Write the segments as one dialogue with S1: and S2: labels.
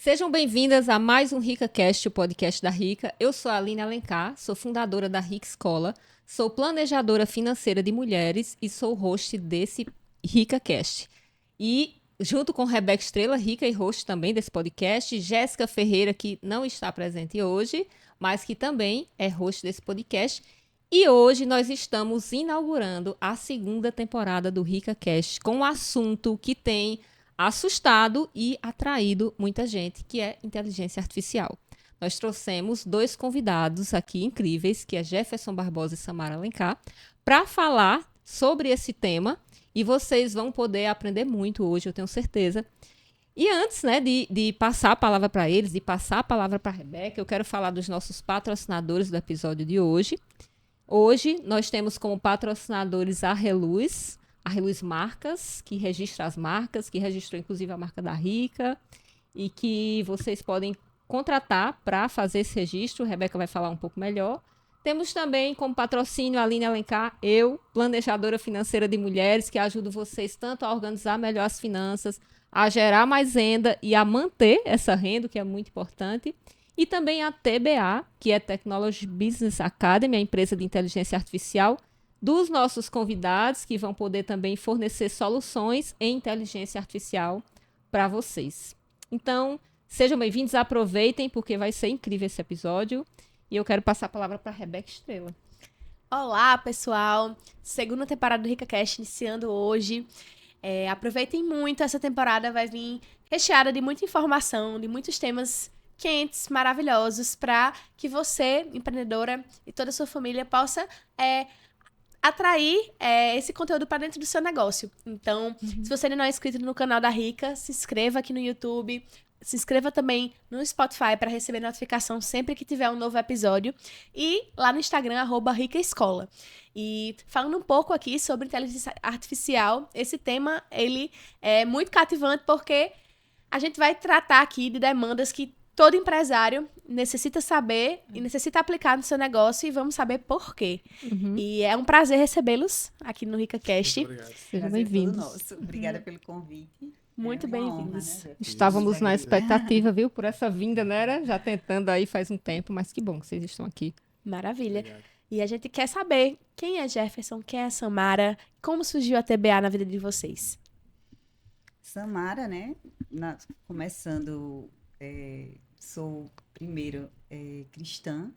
S1: Sejam bem-vindas a mais um RicaCast, o podcast da Rica. Eu sou a Aline Alencar, sou fundadora da Rica Escola, sou planejadora financeira de mulheres e sou host desse RicaCast. E junto com Rebeca Estrela, Rica e host também desse podcast, Jéssica Ferreira, que não está presente hoje, mas que também é host desse podcast. E hoje nós estamos inaugurando a segunda temporada do RicaCast com um assunto que tem assustado e atraído muita gente, que é inteligência artificial. Nós trouxemos dois convidados aqui incríveis, que é Jefferson Barbosa e Samara Alencar, para falar sobre esse tema, e vocês vão poder aprender muito hoje, eu tenho certeza. E antes, né, de passar a palavra para eles, de passar a palavra para a Rebeca, eu quero falar dos nossos patrocinadores do episódio de hoje. Hoje nós temos como patrocinadores a Reluz Marcas, que registra as marcas, que registrou inclusive a marca da Rica, e que vocês podem contratar para fazer esse registro. A Rebeca vai falar um pouco melhor. Temos também como patrocínio a Aline Alencar, eu, planejadora financeira de mulheres, que ajudo vocês tanto a organizar melhor as finanças, a gerar mais renda e a manter essa renda, que é muito importante. E também a TBA, que é Technology Business Academy, a empresa de inteligência artificial, dos nossos convidados, que vão poder também fornecer soluções em inteligência artificial para vocês. Então, sejam bem-vindos, aproveitem, porque vai ser incrível esse episódio. E eu quero passar a palavra para a Rebeca Estrela.
S2: Olá, pessoal! Segunda temporada do RicaCast iniciando hoje. Aproveitem muito, essa temporada vai vir recheada de muita informação, de muitos temas quentes, maravilhosos, para que você, empreendedora, e toda a sua família possa atrair esse conteúdo para dentro do seu negócio. Então, se você ainda não é inscrito no canal da Rica, se inscreva aqui no YouTube, se inscreva também no Spotify para receber notificação sempre que tiver um novo episódio, e lá no Instagram, @RicaEscola. E falando um pouco aqui sobre inteligência artificial, esse tema ele é muito cativante porque a gente vai tratar aqui de demandas que todo empresário necessita saber e necessita aplicar no seu negócio, e vamos saber por quê. E é um prazer recebê-los aqui no RicaCast.
S3: Muito obrigado.
S1: Sejam bem-vindos.
S4: Nosso. Obrigada pelo convite.
S2: Muito bem-vindos.
S4: Né,
S1: Estávamos na expectativa, viu, por essa vinda, né? Era já tentando aí faz um tempo, mas que bom que vocês estão aqui.
S2: Maravilha.
S3: Obrigado.
S2: E a gente quer saber quem é Jefferson, quem é Samara, como surgiu a TBA na vida de vocês.
S4: Samara, né? Começando, sou primeiro cristã,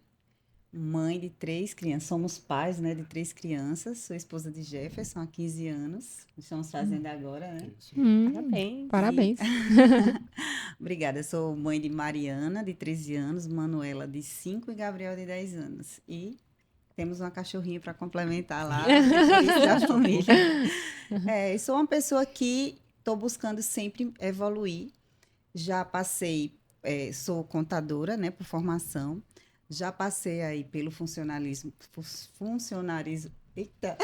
S4: mãe de 3 crianças. Somos pais, né, de 3 crianças. Sou esposa de Jefferson há 15 anos. Estamos fazendo agora, né?
S3: Isso.
S2: Parabéns.
S1: Parabéns.
S4: Obrigada. Sou mãe de Mariana, de 13 anos, Manuela, de 5 e Gabriel, de 10 anos. E temos uma cachorrinha para complementar lá, da família. Eu sou uma pessoa que estou buscando sempre evoluir. Já passei, sou contadora, né, por formação. Já passei aí pelo funcionarismo. Eita!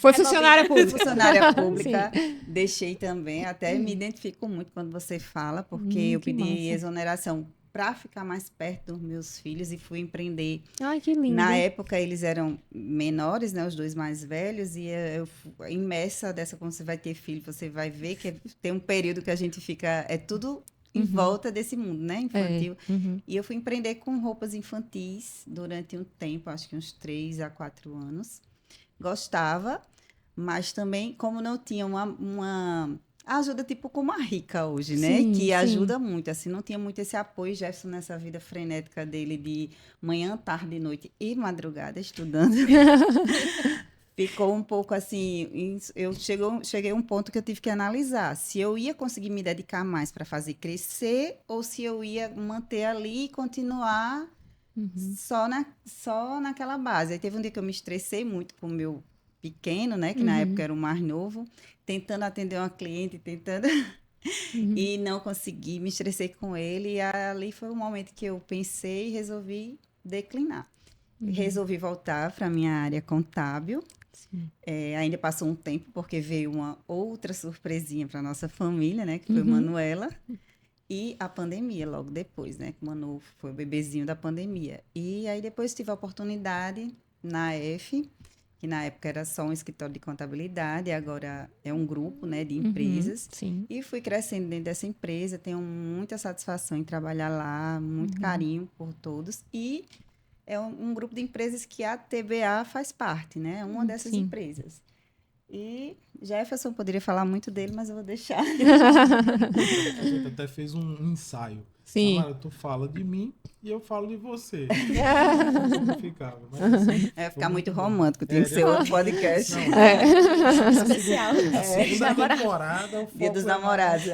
S1: Foi funcionária pública.
S4: Funcionária pública. Deixei também. Até me identifico muito quando você fala, porque eu
S1: que
S4: pedi
S1: massa.
S4: exoneração para ficar mais perto dos meus filhos e fui empreender.
S1: Ai, que lindo.
S4: Na época, eles eram menores, né, os 2 mais velhos, e eu imersa dessa, quando você vai ter filho, você vai ver que tem um período que a gente fica, tudo em volta desse mundo, né, infantil. E eu fui empreender com roupas infantis durante um tempo, acho que uns 3 a 4 anos. Gostava, mas também, como não tinha uma ajuda tipo como a Rica hoje, né?
S1: Sim,
S4: Que
S1: sim.
S4: ajuda muito, assim, não tinha muito esse apoio, Jefferson, nessa vida frenética dele de manhã, tarde, noite e madrugada estudando. Ficou um pouco assim, eu cheguei a um ponto que eu tive que analisar se eu ia conseguir me dedicar mais para fazer crescer ou se eu ia manter ali e continuar só naquela base. Aí teve um dia que eu me estressei muito com o meu pequeno, né, que na época era o mais novo, tentando atender uma cliente, e não consegui, me estressei com ele, e ali foi o momento que eu pensei e resolvi declinar. Resolvi voltar para a minha área contábil. Ainda passou um tempo, porque veio uma outra surpresinha para nossa família, né, que foi Manuela, e a pandemia logo depois, né, que Manu foi o bebezinho da pandemia. E aí depois tive a oportunidade na F, que na época era só um escritório de contabilidade, agora é um grupo, né, de empresas.
S1: Sim.
S4: E fui crescendo dentro dessa empresa, tenho muita satisfação em trabalhar lá, muito carinho por todos. E é um grupo de empresas que a TBA faz parte, né? É uma dessas
S1: Sim.
S4: empresas. E Jefferson poderia falar muito dele, mas eu vou deixar.
S3: A gente até fez um ensaio.
S1: Sim.
S3: Samara, tu fala de mim e eu falo de você. Como ficava. Mas, assim,
S4: Vai ficar
S3: foi
S4: muito
S3: bom.
S4: romântico, tem que ser outro podcast.
S3: Não,
S2: Especial.
S3: a segunda temporada, o foco
S4: Dia dos
S3: é
S4: namorados.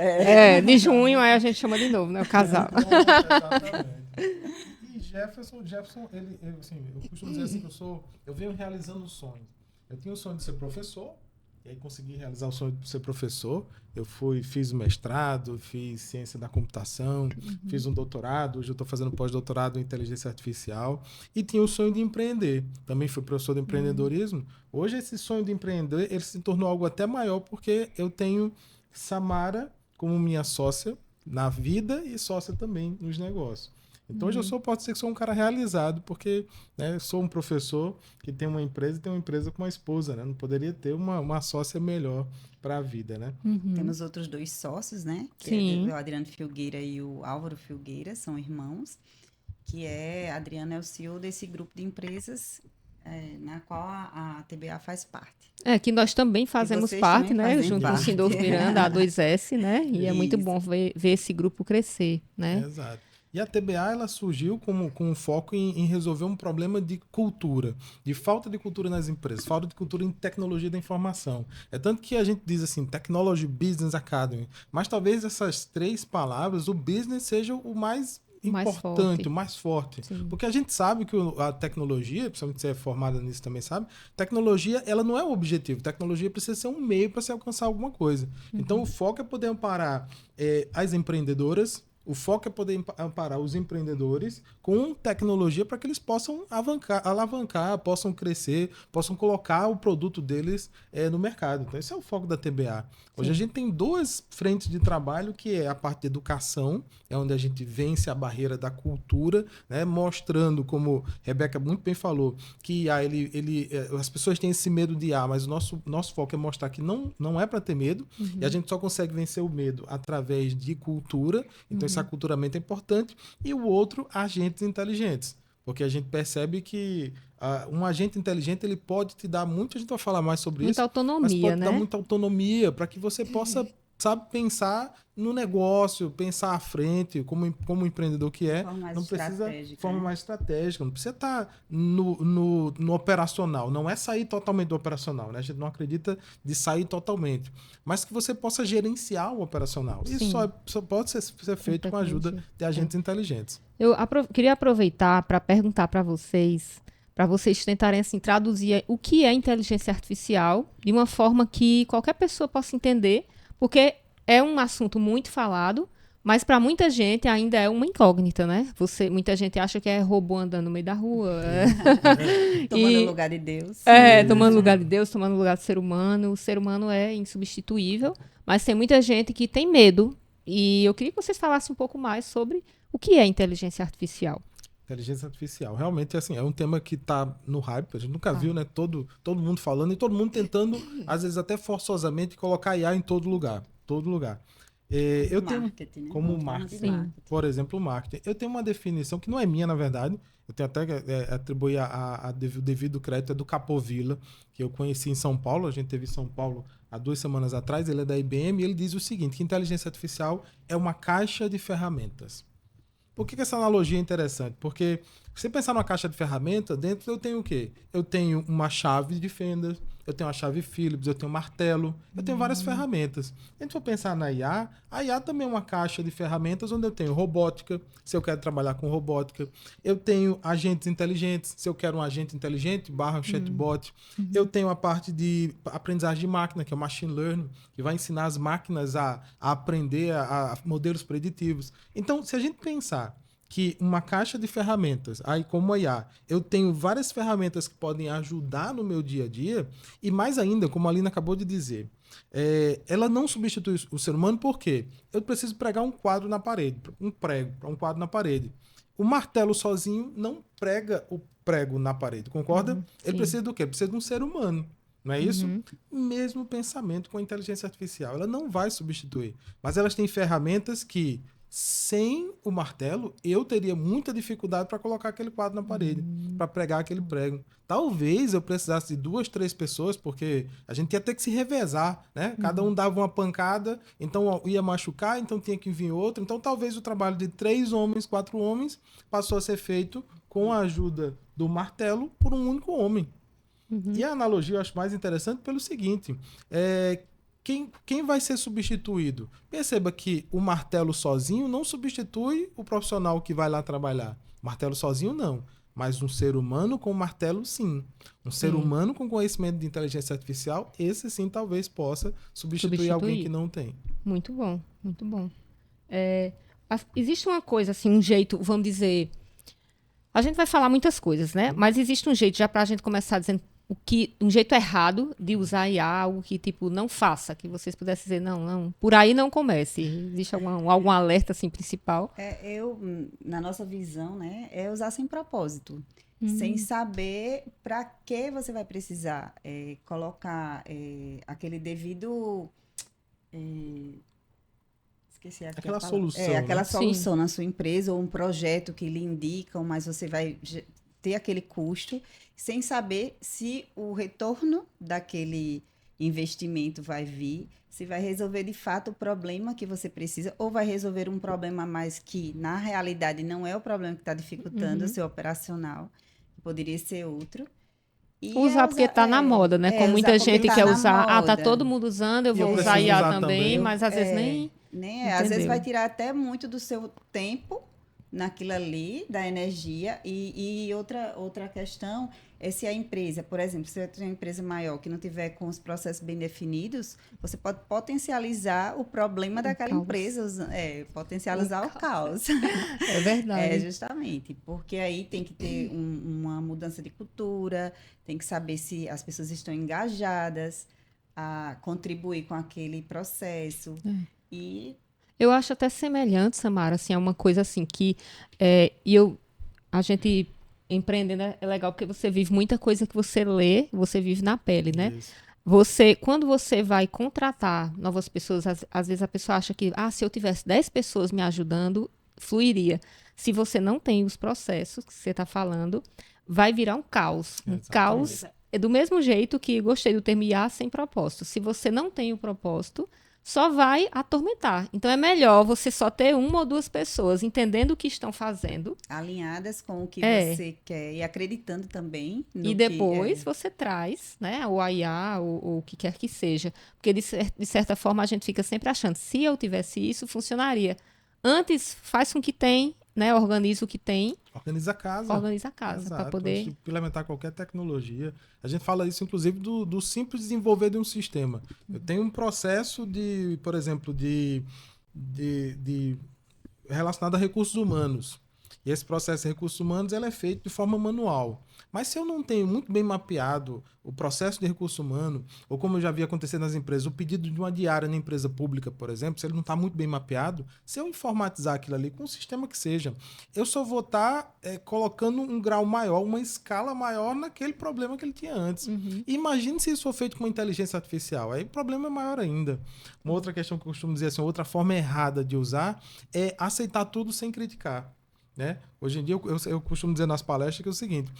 S1: De junho, aí a gente chama de novo, né? O casal.
S3: Exatamente. E Jefferson, ele, assim, eu costumo dizer assim que eu venho realizando sonhos. Eu tinha o sonho de ser professor, e aí consegui realizar o sonho de ser professor. Eu fiz mestrado, fiz ciência da computação, fiz um doutorado, hoje eu estou fazendo pós-doutorado em inteligência artificial, e tinha o sonho de empreender. Também fui professor de empreendedorismo. Hoje esse sonho de empreender, ele se tornou algo até maior, porque eu tenho Samara como minha sócia na vida e sócia também nos negócios. Então, hoje pode ser que sou um cara realizado, porque, né, eu sou um professor que tem uma empresa e tem uma empresa com uma esposa, né? Não poderia ter uma sócia melhor para a vida, né?
S4: Temos outros 2 sócios, né? Que
S1: Sim.
S4: é o Adriano Filgueira e o Álvaro Filgueira, são irmãos. Adriano é o CEO desse grupo de empresas na qual a TBA faz parte.
S1: Que nós também fazemos
S4: vocês
S1: parte,
S4: também
S1: né?
S4: fazem
S1: Junto com o
S4: parte.
S1: Sindolfo Miranda, a A2S, né? E é muito
S4: Isso.
S1: bom ver esse grupo crescer, né?
S3: Exato. E a TBA ela surgiu com um foco em resolver um problema de cultura, de falta de cultura nas empresas, falta de cultura em tecnologia da informação. É tanto que a gente diz assim, Technology Business Academy, mas talvez essas 3 palavras, o business seja o mais importante, o mais forte.
S1: Sim.
S3: Porque a gente sabe que a tecnologia, principalmente você é formada nisso também sabe, tecnologia ela não é o objetivo, tecnologia precisa ser um meio para se alcançar alguma coisa. Então o foco é poder amparar as empreendedoras, o foco é poder amparar os empreendedores com tecnologia para que eles possam alavancar, possam crescer, possam colocar o produto deles no mercado. Então, esse é o foco da TBA. Hoje a gente tem 2 frentes de trabalho, que é a parte de educação, é onde a gente vence a barreira da cultura, né, mostrando, como Rebeca muito bem falou, que as pessoas têm esse medo de IA, mas o nosso foco é mostrar que não é para ter medo, e a gente só consegue vencer o medo através de cultura. Então, esse aculturamento é importante. E o outro, agentes inteligentes. Porque a gente percebe que um agente inteligente ele pode te dar muito, a gente vai falar mais sobre
S1: Muita
S3: isso,
S1: autonomia,
S3: mas pode
S1: né?
S3: dar muita autonomia para que você possa, sabe, pensar no negócio, pensar à frente, como empreendedor que é,
S4: Forma mais
S3: não precisa
S4: estratégica,
S3: de forma
S4: né?
S3: mais estratégica, não precisa estar no operacional, não é sair totalmente do operacional, né? A gente não acredita de sair totalmente, mas que você possa gerenciar o operacional.
S1: Sim.
S3: Isso só pode ser feito com a ajuda de agentes inteligentes.
S1: Eu queria aproveitar para perguntar para vocês tentarem assim, traduzir o que é inteligência artificial de uma forma que qualquer pessoa possa entender, porque é um assunto muito falado, mas para muita gente ainda é uma incógnita, né? Muita gente acha que é robô andando no meio da rua.
S4: Tomando o lugar de Deus.
S1: Tomando lugar de Deus, tomando lugar do ser humano. O ser humano é insubstituível, mas tem muita gente que tem medo. E eu queria que vocês falassem um pouco mais sobre o que é inteligência artificial.
S3: Inteligência artificial. Realmente, assim, é um tema que está no hype. A gente nunca viu, né? Todo mundo falando e todo mundo tentando, às vezes até forçosamente, colocar IA em todo lugar. Todo lugar. Eu tenho,
S4: Marketing, né?
S3: como
S4: Uma forma de
S3: marketing,
S4: marketing.
S3: por exemplo, o marketing. Eu tenho uma definição que não é minha, na verdade. Eu tenho até que atribuir o devido crédito, é do Capovilla, que eu conheci em São Paulo. A gente teve em São Paulo há 2 semanas atrás. Ele é da IBM e ele diz o seguinte, que inteligência artificial é uma caixa de ferramentas. Por que essa analogia é interessante? Porque se você pensar numa caixa de ferramenta, dentro eu tenho o quê? Eu tenho uma chave de fenda, eu tenho uma chave Phillips, eu tenho um martelo, eu tenho várias ferramentas. Se a gente for pensar na IA, a IA também é uma caixa de ferramentas onde eu tenho robótica, se eu quero trabalhar com robótica. Eu tenho agentes inteligentes, se eu quero um agente inteligente, / chatbot. Eu tenho a parte de aprendizagem de máquina, que é o machine learning, que vai ensinar as máquinas a aprender a modelos preditivos. Então, se a gente pensar que uma caixa de ferramentas, aí como a IA, eu tenho várias ferramentas que podem ajudar no meu dia a dia, e mais ainda, como a Alina acabou de dizer, ela não substitui o ser humano, porque eu preciso pregar um quadro na parede, um prego para um quadro na parede. O martelo sozinho não prega prego na parede, concorda? Ele
S1: sim.
S3: precisa do quê? Ele precisa de um ser humano. Não é isso?
S1: Uhum.
S3: Mesmo pensamento com a inteligência artificial. Ela não vai substituir. Mas elas têm ferramentas que, sem o martelo, eu teria muita dificuldade para colocar aquele quadro na parede, para pregar aquele prego. Talvez eu precisasse de 2, 3 pessoas, porque a gente ia ter que se revezar, né? Cada um dava uma pancada, então ia machucar, então tinha que vir outro. Então talvez o trabalho de 3 homens, 4 homens, passou a ser feito com a ajuda do martelo por um único homem. E a analogia eu acho mais interessante pelo seguinte, quem vai ser substituído? Perceba que o martelo sozinho não substitui o profissional que vai lá trabalhar. Martelo sozinho não, mas um ser humano com martelo sim. Um ser humano com conhecimento de inteligência artificial, esse sim talvez possa substituir alguém que não tem.
S1: Muito bom, muito bom. Existe uma coisa, assim, um jeito, vamos dizer... A gente vai falar muitas coisas, né? Mas existe um jeito, já para a gente começar dizendo um jeito errado de usar IA, algo que, tipo, não faça, que vocês pudessem dizer, não, por aí não comece. Existe algum alerta, assim, principal?
S4: Na nossa visão, né, é usar sem propósito. Sem saber para que você vai precisar colocar aquele devido... esqueci aqui
S3: aquela
S4: a palavra.
S3: solução.
S4: Aquela
S3: né?
S4: solução na sua empresa ou um projeto que lhe indicam, mas você vai ter aquele custo, sem saber se o retorno daquele investimento vai vir, se vai resolver de fato o problema que você precisa, ou vai resolver um problema a mais que, na realidade, não é o problema que está dificultando o seu operacional, poderia ser outro. E
S1: Usar porque tá na moda, né? Como muita gente quer usar. Tá todo mundo usando, eu vou usar IA também, mas às vezes nem...
S4: Às vezes vai tirar até muito do seu tempo naquilo ali, da energia. E outra questão é se a empresa, por exemplo, se você tem uma empresa maior que não tiver com os processos bem definidos, você pode potencializar o problema daquela empresa, potencializar o caos.
S1: É verdade.
S4: Justamente, porque aí tem que ter uma mudança de cultura, tem que saber se as pessoas estão engajadas a contribuir com aquele processo.
S1: Eu acho até semelhante, Samara, assim, é uma coisa assim que a gente empreendendo é legal porque você vive muita coisa que você lê, você vive na pele, né?
S3: Isso.
S1: Quando você vai contratar novas pessoas, às vezes a pessoa acha que, se eu tivesse 10 pessoas me ajudando, fluiria. Se você não tem os processos que você está falando, vai virar um caos. Um caos é do mesmo jeito que gostei do termo IA sem propósito. Se você não tem o propósito, só vai atormentar. Então, é melhor você só ter 1 ou 2 pessoas entendendo o que estão fazendo.
S4: Alinhadas com o que você quer e acreditando também.
S1: E depois você traz, né, o IA ou o que quer que seja. Porque, de certa forma, a gente fica sempre achando, se eu tivesse isso, funcionaria. Antes, faz com o que tem, né, organiza o que tem.
S3: Organiza a casa.
S1: Para poder...
S3: Antes de implementar qualquer tecnologia. A gente fala isso, inclusive, do simples desenvolver de um sistema. Eu tenho um processo por exemplo, relacionado a recursos humanos. E esse processo de recursos humanos é feito de forma manual. Mas se eu não tenho muito bem mapeado o processo de recurso humano, ou como eu já vi acontecer nas empresas, o pedido de uma diária na empresa pública, por exemplo, se ele não está muito bem mapeado, se eu informatizar aquilo ali com um sistema que seja, eu só vou estar colocando um grau maior, uma escala maior naquele problema que ele tinha antes. Imagine se isso for feito com uma inteligência artificial. Aí o problema é maior ainda. Uma outra questão que eu costumo dizer assim, outra forma errada de usar é aceitar tudo sem criticar. Né? Hoje em dia, eu costumo dizer nas palestras que é o seguinte,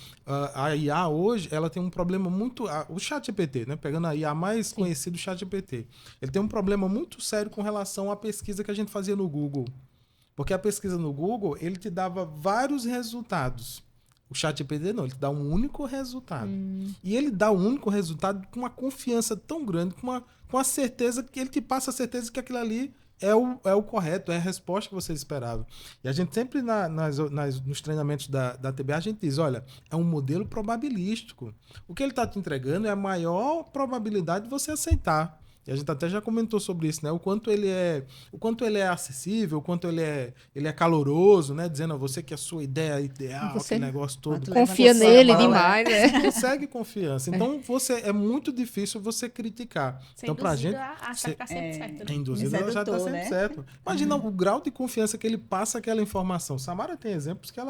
S3: a IA hoje, ela tem um problema muito... O ChatGPT, né? Pegando a IA mais conhecida, o ChatGPT, ele tem um problema muito sério com relação à pesquisa que a gente fazia no Google. Porque a pesquisa no Google, ele te dava vários resultados. O ChatGPT não, ele te dá um único resultado. E ele dá um único resultado com uma confiança tão grande, com a certeza que ele te passa a certeza que aquilo ali é o correto, é a resposta que você esperava. E a gente sempre, nos treinamentos da TBA, a gente diz, olha, é um modelo probabilístico. O que ele está te entregando é a maior probabilidade de você aceitar. E a gente até já comentou sobre isso, né? O quanto ele é acessível, o quanto ele é caloroso, né? Dizendo a você que a sua ideia é ideal,
S1: você
S3: aquele negócio todo.
S1: Confia nele demais, né?
S3: Consegue confiança. Então, é muito difícil você criticar.
S2: Sem
S3: então, pra gente,
S2: achar que tá sempre certo. Né?
S3: Induzido ela já está sempre certo. Imagina o grau de confiança que ele passa aquela informação. Samara tem exemplos que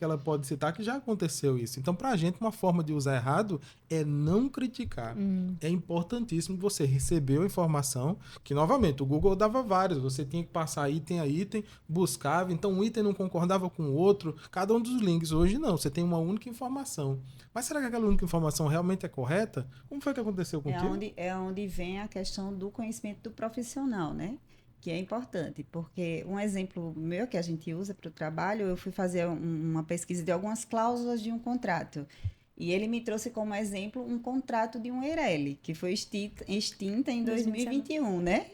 S3: que ela pode citar que já aconteceu isso. Então, pra gente, uma forma de usar errado é não criticar. É importantíssimo você receber a informação, que, novamente, o Google dava vários. Você tinha que passar item a item, buscava. Então, um item não concordava com o outro. Cada um dos links. Hoje, não. Você tem uma única informação. Mas será que aquela única informação realmente é correta? Como foi que aconteceu contigo?
S4: É onde vem a questão do conhecimento do profissional, né? Que é importante, porque um exemplo meu que a gente usa para o trabalho, eu fui fazer uma pesquisa de algumas cláusulas de um contrato. E ele me trouxe como exemplo um contrato de um Eireli, que foi extinta em 2021, né?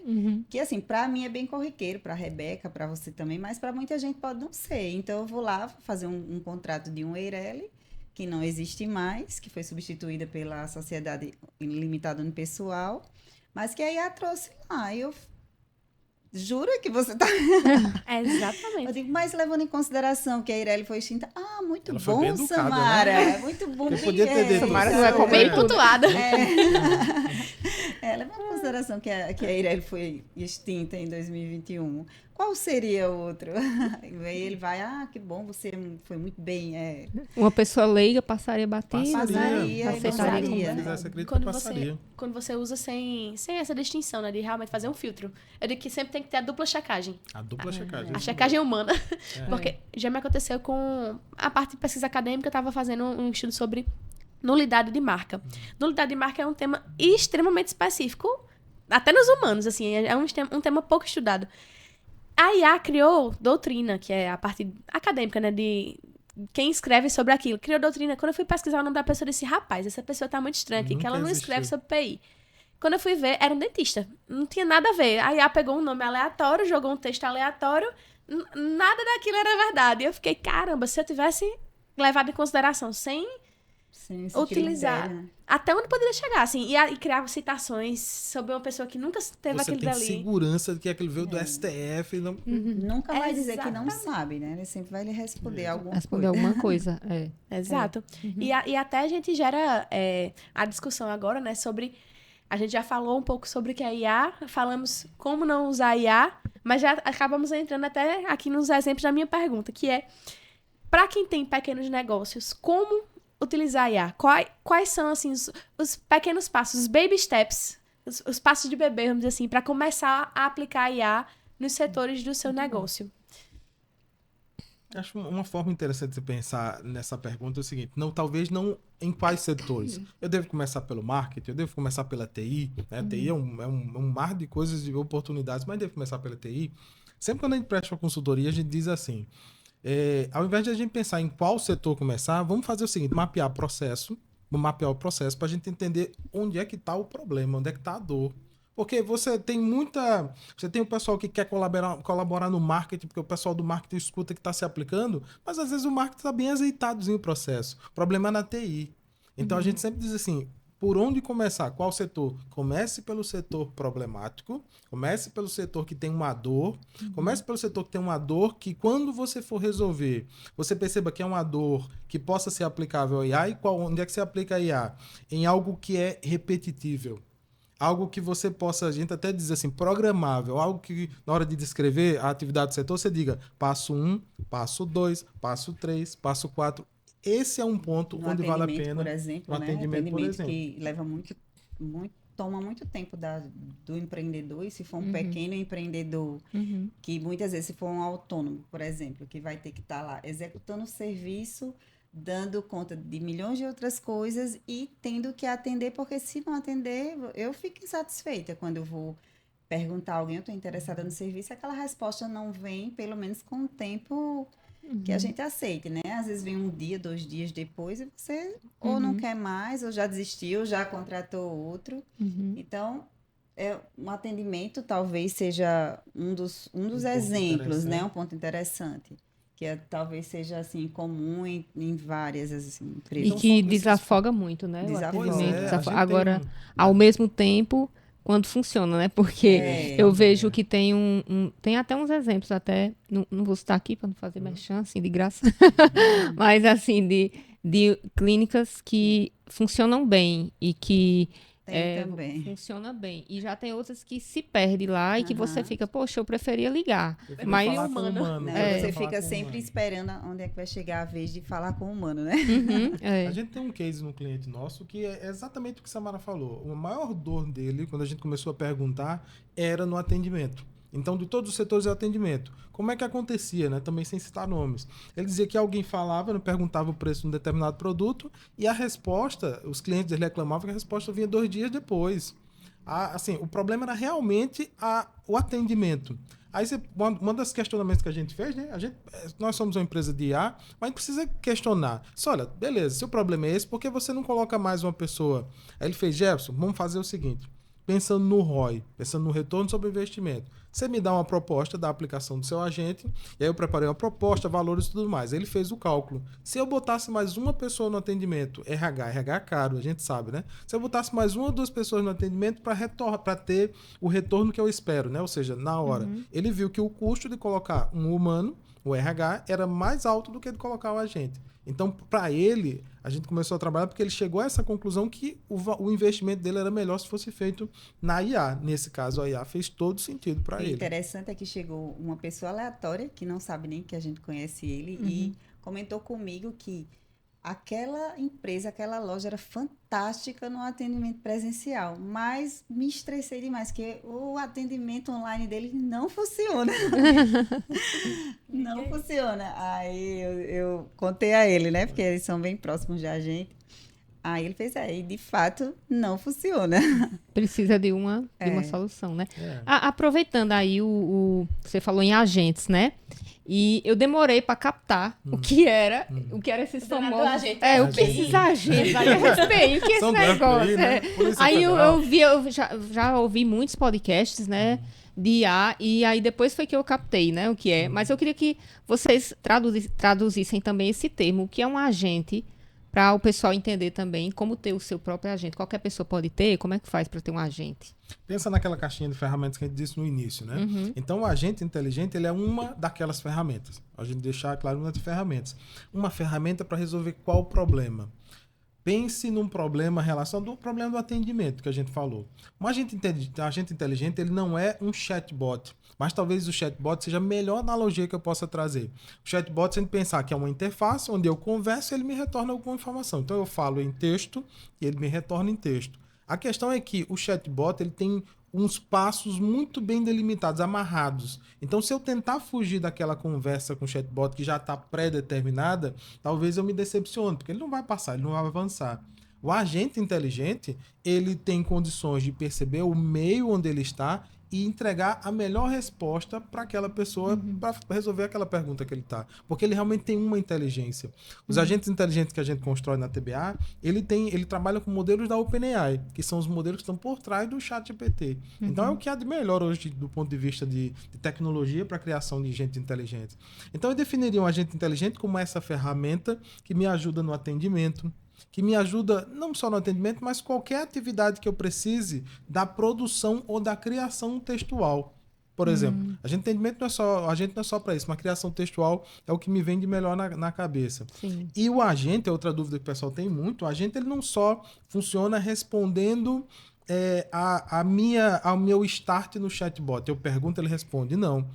S4: Que, assim, para mim é bem corriqueiro, para a Rebeca, para você também, mas para muita gente pode não ser. Então, eu vou lá fazer um contrato de um Eireli, que não existe mais, que foi substituída pela Sociedade Limitada Unipessoal, mas que aí a trouxe lá. Eu jura que você tá...
S2: Exatamente.
S4: Eu digo, mas levando em consideração que a Eireli foi extinta... Ah, muito
S3: Ela foi bem
S4: bom,
S3: educada,
S4: Samara.
S3: né?
S4: Muito bom.
S3: Eu podia ter dito.
S1: Samara,
S3: isso.
S1: você vai comer
S2: Bem pontuada.
S4: Levando em consideração que a Eireli foi extinta em 2021, qual seria o outro? Aí ele vai, que bom, você foi muito bem.
S1: Uma pessoa leiga passaria batido,
S4: Passaria,
S1: né?
S4: passaria,
S1: Como-
S4: né?
S3: Essa crítica
S2: Quando
S3: passaria.
S2: quando você usa sem essa distinção, né? De realmente fazer um filtro. Eu digo que sempre tem que ter a dupla checagem.
S3: A dupla checagem.
S2: A checagem humana.
S3: É.
S2: Porque já me aconteceu com a parte de pesquisa acadêmica, eu estava fazendo um estudo sobre nulidade de marca. Nulidade de marca é um tema extremamente específico, até nos humanos, assim, é um tema pouco estudado. A IA criou doutrina, que é a parte acadêmica, né, de quem escreve sobre aquilo. Criou doutrina. Quando eu fui pesquisar o nome da pessoa, eu disse, rapaz, essa pessoa tá muito estranha aqui, que
S3: Nunca
S2: ela não
S3: existiu.
S2: escreve sobre PI. Quando eu fui ver, era um dentista. Não tinha nada a ver. A IA pegou um nome aleatório, jogou um texto aleatório, nada daquilo era verdade. Eu fiquei, caramba, se eu tivesse levado em consideração sem
S4: Sem esse
S2: utilizar,
S4: critério, né?
S2: até onde poderia chegar, assim, e criava citações sobre uma pessoa que nunca teve
S3: Você
S2: aquilo
S3: tem
S2: dali.
S3: segurança de que aquilo veio do STF. Não...
S4: Nunca vai dizer que não
S2: Exatamente.
S4: sabe, né? Ele sempre vai lhe responder alguma
S1: Responder
S4: coisa.
S1: alguma coisa,
S2: Exato. E até a gente gera a discussão agora, né, sobre... A gente já falou um pouco sobre o que é IA, falamos como não usar IA, mas já acabamos entrando até aqui nos exemplos da minha pergunta, que é, para quem tem pequenos negócios, como utilizar IA? Quais são, assim, os pequenos passos, os baby steps, os passos de bebê, vamos dizer assim, para começar a aplicar IA nos setores do seu negócio?
S3: Acho uma forma interessante de pensar nessa pergunta é o seguinte, talvez não em quais setores. Eu devo começar pelo marketing, eu devo começar pela TI, né? TI é um mar de coisas, de oportunidades, mas devo começar pela TI. Sempre quando a gente presta uma consultoria, a gente diz assim, ao invés de a gente pensar em qual setor começar, vamos fazer o seguinte, mapear o processo para a gente entender onde é que está o problema, onde é que está a dor. Porque você tem o pessoal que quer colaborar no marketing, porque o pessoal do marketing escuta que está se aplicando, mas às vezes o marketing está bem azeitadozinho o processo. O problema é na TI. Então a gente sempre diz assim, por onde começar? Qual setor? Comece pelo setor problemático, comece pelo setor que tem uma dor, comece pelo setor que tem uma dor que quando você for resolver, você perceba que é uma dor que possa ser aplicável a IA e onde é que você aplica a IA? Em algo que é repetitível. Algo que você possa, a gente até diz assim, programável, algo que na hora de descrever a atividade do setor, você diga passo 1, passo 2, passo 3, passo 4. Esse é um ponto onde vale a pena.
S4: Por exemplo,
S3: no
S4: né?
S3: atendimento, por exemplo.
S4: Que leva toma muito tempo do empreendedor, e se for um pequeno empreendedor, que muitas vezes se for um autônomo, por exemplo, que vai ter que estar lá executando o serviço, dando conta de milhões de outras coisas e tendo que atender, porque se não atender, eu fico insatisfeita quando eu vou perguntar a alguém, eu estou interessada no serviço, aquela resposta não vem, pelo menos com o tempo que a gente aceite, né? Às vezes vem um dia, 2 dias depois e você ou não quer mais, ou já desistiu, já contratou outro. Então, um atendimento talvez seja um dos exemplos, né? Um ponto interessante. Que talvez seja assim comum em várias assim, empresas.
S1: E que desafoga muito, né?
S4: Desafoga.
S1: O atendimento,
S3: Pois é,
S1: desafoga.
S3: a gente
S1: Agora,
S3: tem
S1: ao mesmo tempo, quando funciona, né? Porque eu vejo que tem tem até uns exemplos, até, não vou citar aqui para não fazer merchan, assim, de graça, mas assim, de clínicas que funcionam bem e que
S4: Tem também.
S1: Funciona bem. E já tem outras que se perde lá e que você fica, poxa, eu preferia ligar.
S3: Mas
S1: Mas
S2: humano.
S4: Você fica sempre esperando onde é que vai chegar a vez de falar com o humano, né?
S3: A gente tem um case no cliente nosso que é exatamente o que a Samara falou. A maior dor dele, quando a gente começou a perguntar, era no atendimento. Então, de todos os setores de atendimento. Como é que acontecia, né? Também sem citar nomes. Ele dizia que alguém falava, perguntava o preço de um determinado produto e a resposta, os clientes dele reclamavam que a resposta vinha 2 dias depois. Assim, o problema era realmente o atendimento. Aí, uma das questionamentos que a gente fez, né? Nós somos uma empresa de IA, mas a gente precisa questionar. Olha, beleza, se o problema é esse, por que você não coloca mais uma pessoa? Aí ele fez, Jefferson, vamos fazer o seguinte. Pensando no ROI, pensando no retorno sobre o investimento. Você me dá uma proposta da aplicação do seu agente, e aí eu preparei uma proposta, valores e tudo mais. Ele fez o cálculo. Se eu botasse mais uma pessoa no atendimento, RH é caro, a gente sabe, né? Se eu botasse mais 1 ou 2 pessoas no atendimento para ter o retorno que eu espero, né? Ou seja, na hora. Ele viu que o custo de colocar um humano, o RH, era mais alto do que de colocar o agente. Então, para ele, a gente começou a trabalhar porque ele chegou a essa conclusão que o investimento dele era melhor se fosse feito na IA. Nesse caso, a IA fez todo sentido para ele.
S4: O interessante é que chegou uma pessoa aleatória, que não sabe nem que a gente conhece ele, e comentou comigo que aquela empresa, aquela loja era fantástica no atendimento presencial, mas me estressei demais, porque o atendimento online dele não funciona. Não funciona. Aí eu contei a ele, né? Porque eles são bem próximos da gente. Aí ele fez, e de fato não funciona.
S1: Precisa de uma solução, né? Aproveitando aí você falou em agentes, né? E eu demorei para captar o que era esses famosos. Esses agentes, aí eu respeito, que esse negócio. Né? Aí eu já ouvi muitos podcasts, né? De IA, e aí depois foi que eu captei, né? O que é. Mas eu queria que vocês traduzissem também esse termo, o que é um agente, para o pessoal entender também como ter o seu próprio agente. Qualquer pessoa pode ter, como é que faz para ter um agente?
S3: Pensa naquela caixinha de ferramentas que a gente disse no início, né? Então, o agente inteligente, ele é uma daquelas ferramentas. A gente deixar claro uma das ferramentas. Uma ferramenta para resolver qual problema? Pense num problema relacionado ao problema do atendimento que a gente falou. Um agente inteligente, ele não é um chatbot, mas talvez o chatbot seja a melhor analogia que eu possa trazer. O chatbot, se a gente pensar que é uma interface onde eu converso e ele me retorna alguma informação. Então eu falo em texto e ele me retorna em texto. A questão é que o chatbot, ele tem uns passos muito bem delimitados, amarrados. Então, se eu tentar fugir daquela conversa com o chatbot que já está pré-determinada, talvez eu me decepcione, porque ele não vai passar, ele não vai avançar. O agente inteligente, ele tem condições de perceber o meio onde ele está e entregar a melhor resposta para aquela pessoa, para resolver aquela pergunta que ele está. Porque ele realmente tem uma inteligência. Os agentes inteligentes que a gente constrói na TBA, ele trabalha com modelos da OpenAI, que são os modelos que estão por trás do ChatGPT. Então é o que há de melhor hoje do ponto de vista de tecnologia para a criação de agentes inteligentes. Então eu definiria um agente inteligente como essa ferramenta que me ajuda no atendimento, que me ajuda não só no atendimento, mas qualquer atividade que eu precise da produção ou da criação textual. Por exemplo, a gente não é só para isso, mas a criação textual é o que me vem de melhor na cabeça.
S1: Sim.
S3: E o agente, é outra dúvida que o pessoal tem muito, o agente ele não só funciona respondendo ao meu start no chatbot. Eu pergunto, ele responde. Não.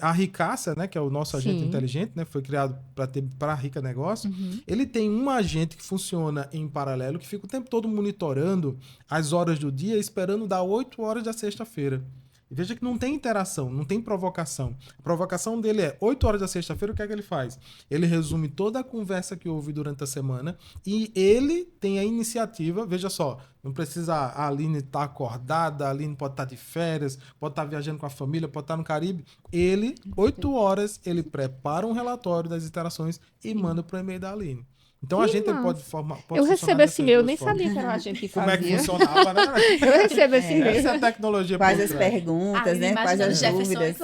S3: A Ricaça, né, que é o nosso agente inteligente, né, foi criado para a Rica Negócio, ele tem um agente que funciona em paralelo, que fica o tempo todo monitorando as horas do dia, esperando dar 8 horas da sexta-feira. E veja que não tem interação, não tem provocação. A provocação dele é 8 horas da sexta-feira, o que é que ele faz? Ele resume toda a conversa que houve durante a semana e ele tem a iniciativa, veja só, não precisa a Aline estar acordada, a Aline pode estar de férias, pode estar viajando com a família, pode estar no Caribe. Ele, 8 horas, ele prepara um relatório das interações e manda para o e-mail da Aline. Então a gente pode formar.
S1: Eu recebo esse e-mail, eu nem sabia que era o agente que fazia.
S3: Como é que funcionava, né?
S1: Eu recebo esse e-mail.
S3: Essa é a tecnologia.
S4: Quais as perguntas, né? Quais as dúvidas.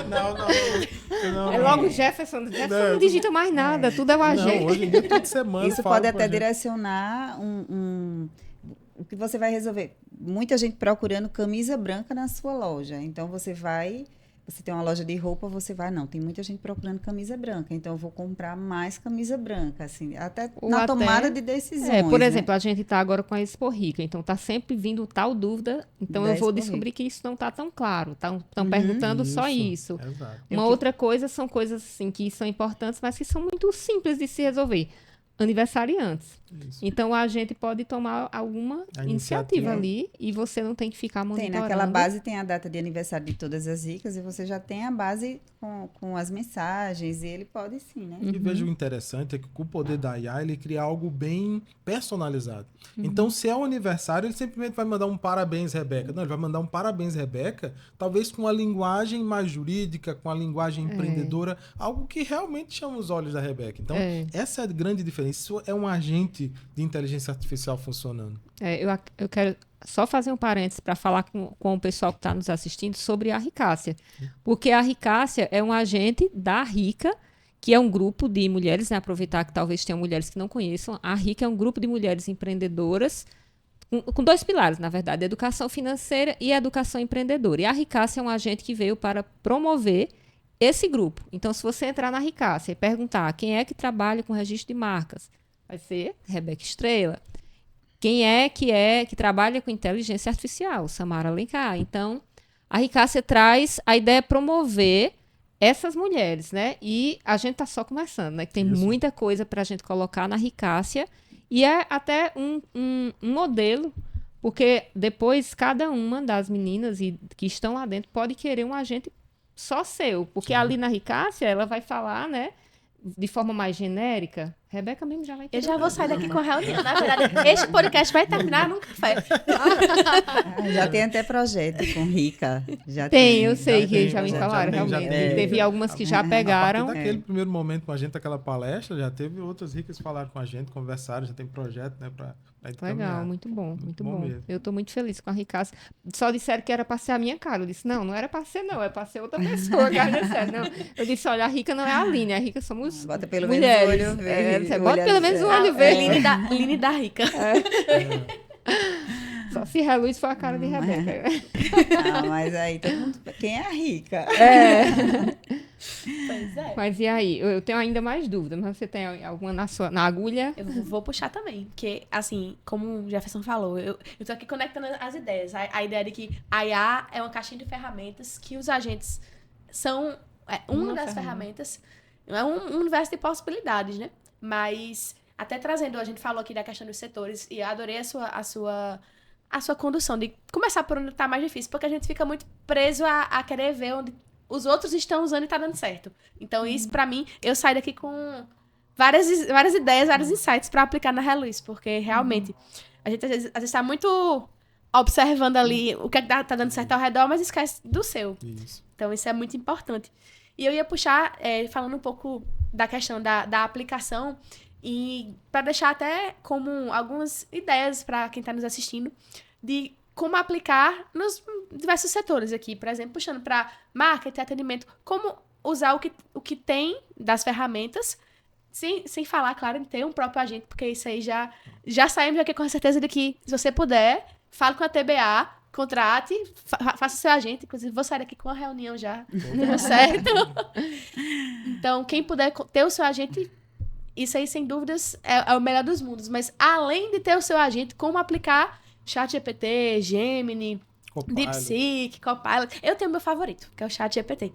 S1: Não. É logo Jefferson. Jefferson não digita mais nada, tudo é o agente.
S3: Não, hoje em dia toda semana.
S4: Isso pode até direcionar o que você vai resolver. Muita gente procurando camisa branca na sua loja. Então você vai Você tem uma loja de roupa, você vai, não, tem muita gente procurando camisa branca, então eu vou comprar mais camisa branca, assim, até na tomada de decisões.
S1: Por exemplo, a gente está agora com a Expo Rica, então está sempre vindo tal dúvida, então eu vou descobrir que isso não está tão claro, estão perguntando só isso.
S3: Exato.
S1: Uma outra coisa são coisas assim que são importantes, mas que são muito simples de se resolver. Aniversariantes.
S3: Isso.
S1: Então, a gente pode tomar alguma iniciativa ali e você não tem que ficar monitorando.
S4: Tem, naquela base tem a data de aniversário de todas as ricas e você já tem a base com as mensagens e ele pode sim, né?
S3: E vejo o interessante é que com o poder da IA, ele cria algo bem personalizado. Então, se é um aniversário, ele simplesmente vai mandar um parabéns, Rebeca. Não, ele vai mandar um parabéns, Rebeca, talvez com a linguagem mais jurídica, com a linguagem empreendedora, algo que realmente chama os olhos da Rebeca. Então, essa é a grande diferença. Isso é um agente de inteligência artificial funcionando.
S1: Eu quero só fazer um parênteses para falar com o pessoal que está nos assistindo sobre a Ricácia. Porque a Ricácia é um agente da Rica, que é um grupo de mulheres, né? Aproveitar que talvez tenham mulheres que não conheçam. A Rica é um grupo de mulheres empreendedoras com dois pilares, na verdade, a educação financeira e a educação empreendedora. E a Ricácia é um agente que veio para promover esse grupo. Então, se você entrar na Ricácia e perguntar quem é que trabalha com registro de marcas, vai ser Rebeca Estrela. Quem é que trabalha com inteligência artificial? Samara Alencar. Então, a Ricácia traz a ideia de promover essas mulheres, né? E a gente está só começando, né? Que tem muita coisa para a gente colocar na Ricácia e é até um modelo, porque depois cada uma das meninas que estão lá dentro pode querer um agente só seu, porque ali na Ricácia ela vai falar, né, de forma mais genérica. Rebeca mesmo já vai ter.
S2: Eu já vou sair daqui com a reunião, na verdade. Este podcast vai terminar num café.
S4: Já tem até projeto com Rica.
S1: Eu sei que já me falaram, realmente. Teve algumas que já pegaram.
S3: A partir daquele primeiro momento com a gente, aquela palestra, já teve outras ricas que falaram com a gente, conversaram, já tem projeto, né, para
S1: legal, muito bom, muito bom.
S3: Mesmo.
S1: Eu tô muito feliz com a Ricácia. Só disseram que era para ser a minha cara. Eu disse, não era para ser não, é para ser outra pessoa. Não. Eu disse, olha, a Rica não é a Aline, a Rica somos
S4: bota pelo
S1: mulheres.
S4: Menos o olho verde.
S1: Bota pelo menos o olho verde.
S2: Line da Rica.
S1: Só se reluz for a cara de Rebeca.
S4: Não, mas aí todo mundo... Quem é a Rica?
S2: Pois é.
S1: Mas e aí? Eu tenho ainda mais dúvidas, mas você tem alguma na agulha?
S2: Eu vou puxar também, porque, assim, como o Jefferson falou, eu tô aqui conectando as ideias. A ideia de que a IA é uma caixinha de ferramentas que os agentes são uma das ferramentas. É um universo de possibilidades, né? Mas, até trazendo, a gente falou aqui da questão dos setores, e eu adorei a sua condução, de começar por onde tá mais difícil, porque a gente fica muito preso a querer ver onde os outros estão usando e tá dando certo. Então, isso, pra mim, eu saio daqui com várias ideias, vários insights pra aplicar na Reluz, porque, realmente, a gente, às vezes tá muito observando ali o que tá dando certo ao redor, mas esquece do seu.
S3: Isso.
S2: Então, isso é muito importante. E eu ia puxar, falando um pouco da questão da aplicação, e para deixar até como algumas ideias para quem está nos assistindo, de como aplicar nos diversos setores aqui. Por exemplo, puxando para marketing, atendimento, como usar o que tem das ferramentas, sem falar, claro, em ter um próprio agente, porque isso aí já saímos aqui com a certeza de que, se você puder, fale com a TBA, contrate, faça seu agente. Inclusive, vou sair daqui com a reunião já. Tudo certo? Então, quem puder ter o seu agente, isso aí, sem dúvidas, é o melhor dos mundos. Mas, além de ter o seu agente, como aplicar ChatGPT, Gemini, DeepSeek, Copilot. Eu tenho o meu favorito, que é o ChatGPT.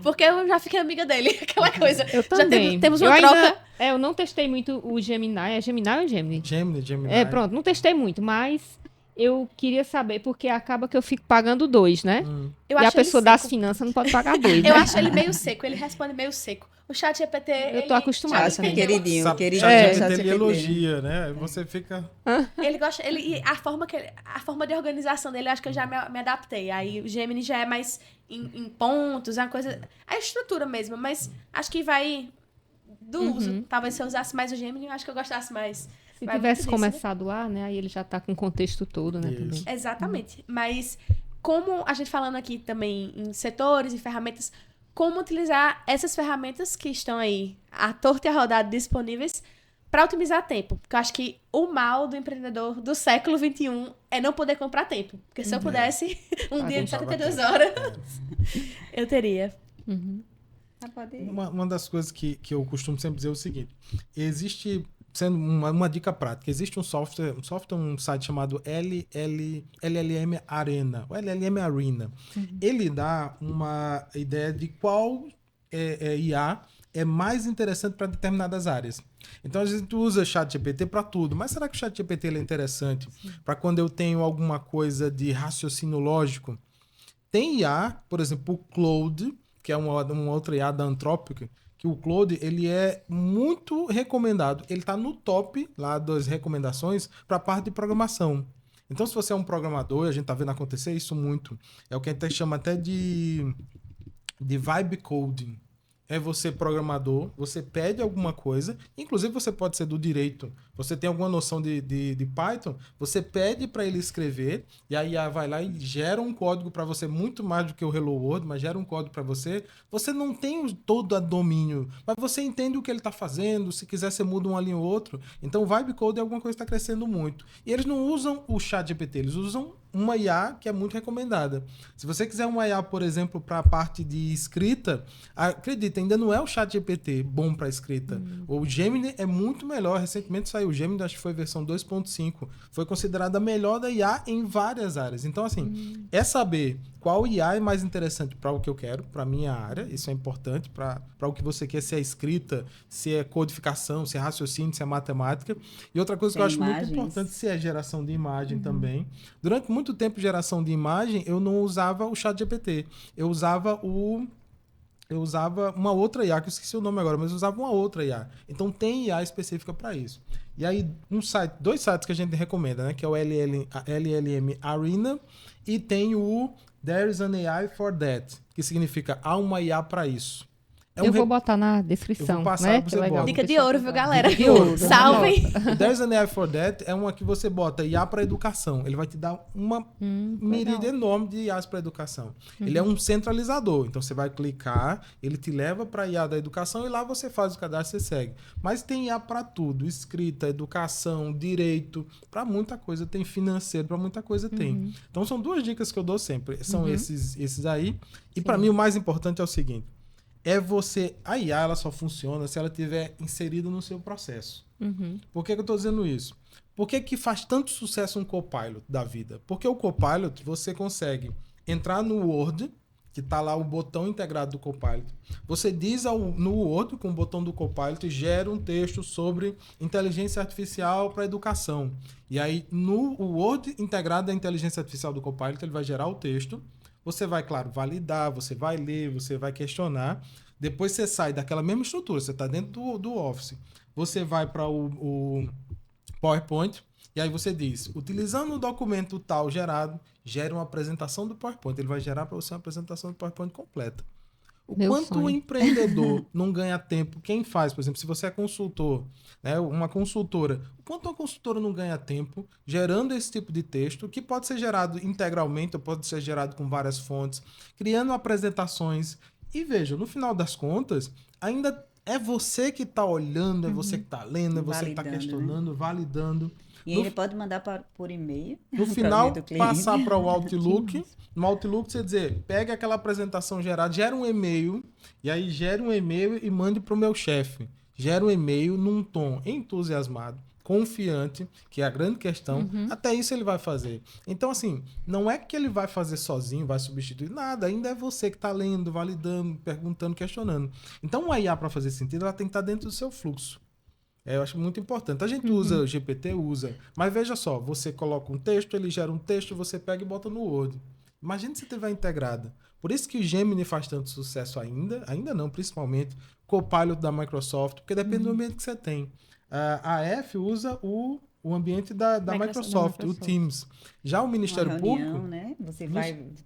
S2: Porque eu já fiquei amiga dele, aquela coisa.
S1: Eu também.
S2: Já temos uma troca.
S1: Eu não testei muito o Gemini. É Gemini ou Gemini?
S3: Gemini.
S1: Pronto, não testei muito, mas eu queria saber, porque acaba que eu fico pagando 2, né? E a pessoa das finanças não pode pagar 2, né?
S2: Eu acho ele meio seco, ele responde meio seco. O ChatGPT,
S1: eu tô acostumada.
S4: Acho que queridinho.
S3: ChatGPT ele elogia, né? Você fica...
S2: Ele gosta... E a forma de organização dele, eu acho que eu já me adaptei. Aí o Gemini já é mais em pontos, uma coisa... A estrutura mesmo, mas acho que vai do uso. Talvez se eu usasse mais o Gemini, eu acho que eu gostasse mais.
S1: Se tivesse começado lá, né? Aí ele já tá com o contexto todo, né? Também.
S2: Exatamente. Mas como a gente falando aqui também em setores e ferramentas, como utilizar essas ferramentas que estão aí à torta e à rodada disponíveis para otimizar tempo. Porque eu acho que o mal do empreendedor do século XXI é não poder comprar tempo. Porque se eu pudesse, um dia de 72 horas, eu teria.
S3: Uma das coisas que eu costumo sempre dizer é o seguinte: existe, sendo uma dica prática, existe um site chamado LLM Arena, o LLM Arena. Ele dá uma ideia de qual IA é mais interessante para determinadas áreas. Então, às vezes, tu usa ChatGPT para tudo, mas será que o ChatGPT ele é interessante para quando eu tenho alguma coisa de raciocínio lógico? Tem IA, por exemplo, o Claude, que é uma outra IA da Anthropic, que o Claude ele é muito recomendado. Ele está no top lá das recomendações para a parte de programação. Então, se você é um programador, e a gente está vendo acontecer isso muito, é o que a gente chama até de vibe coding. É você programador, você pede alguma coisa, inclusive você pode ser do direito, você tem alguma noção de Python, você pede para ele escrever, e aí vai lá e gera um código para você, muito mais do que o Hello World, mas gera um código para você. Você não tem todo o domínio, mas você entende o que ele está fazendo, se quiser você muda uma linha ou outra. Então o Vibe Code é alguma coisa que está crescendo muito. E eles não usam o ChatGPT, eles usam uma IA que é muito recomendada. Se você quiser uma IA, por exemplo, para a parte de escrita, acredita, ainda não é o ChatGPT bom para escrita. O Gemini é muito melhor. Recentemente saiu o Gemini, acho que foi a versão 2.5. Foi considerada a melhor da IA em várias áreas. Então, assim, é saber qual IA é mais interessante para o que eu quero, para a minha área. Isso é importante para o que você quer, se é escrita, se é codificação, se é raciocínio, se é matemática. E outra coisa que eu acho muito importante, se é geração de imagem também. Durante muito tempo, geração de imagem, eu não usava o ChatGPT. Eu usava uma outra IA, que eu esqueci o nome agora, mas eu usava uma outra IA. Então tem IA específica para isso. E aí, dois sites que a gente recomenda, né? Que é o LLM Arena e tem o There is an AI for that, que significa há uma IA para isso.
S1: Eu vou botar na descrição, né?
S3: Que legal.
S2: Dica de ouro, viu, galera?
S1: Dica de ouro.
S2: Salvem!
S3: O There's an AI for that é uma que você bota IA para educação. Ele vai te dar uma miríade enorme de IAs para educação. Ele é um centralizador. Então você vai clicar, ele te leva para a IA da educação e lá você faz o cadastro e você segue. Mas tem IA para tudo: escrita, educação, direito, para muita coisa tem, financeiro, para muita coisa tem. Então são duas dicas que eu dou sempre. São esses aí. E para mim o mais importante é o seguinte: a IA ela só funciona se ela estiver inserida no seu processo. Por que eu estou dizendo isso? Por que faz tanto sucesso um Copilot da vida? Porque o Copilot, você consegue entrar no Word, que está lá o botão integrado do Copilot. Você diz no Word, com o botão do Copilot, gera um texto sobre inteligência artificial para educação. E aí, no Word integrado da inteligência artificial do Copilot, ele vai gerar o texto. Você vai, claro, validar, você vai ler, você vai questionar. Depois você sai daquela mesma estrutura, você está dentro do Office. Você vai para o PowerPoint e aí você diz, utilizando o documento tal gerado, gera uma apresentação do PowerPoint. Ele vai gerar para você uma apresentação do PowerPoint completa. Quanto o empreendedor não ganha tempo, quem faz, por exemplo, se você é consultor, né, uma consultora, o quanto uma consultora não ganha tempo gerando esse tipo de texto, que pode ser gerado integralmente, ou pode ser gerado com várias fontes, criando apresentações. E veja, no final das contas, ainda é você que está olhando, é você que está lendo, é você que está questionando, validando.
S4: E ele pode mandar por e-mail.
S3: No final, passar para o Outlook. No Outlook, você dizer, pega aquela apresentação gerada, gera um e-mail, e aí gera um e-mail e mande para o meu chefe. Gera um e-mail num tom entusiasmado, confiante, que é a grande questão. Até isso ele vai fazer. Então, assim, não é que ele vai fazer sozinho, vai substituir nada. Ainda é você que está lendo, validando, perguntando, questionando. Então, uma IA, para fazer sentido, ela tem que estar dentro do seu fluxo. Eu acho muito importante. A gente usa o GPT, mas veja só, você coloca um texto, ele gera um texto, você pega e bota no Word. Imagina se tiver integrada. Por isso que o Gemini faz tanto sucesso ainda não, principalmente Copilot da Microsoft, porque depende do ambiente que você tem. A F usa o o ambiente da Microsoft, o Teams. Já o Ministério
S4: uma reunião,
S3: Público...
S4: né? Você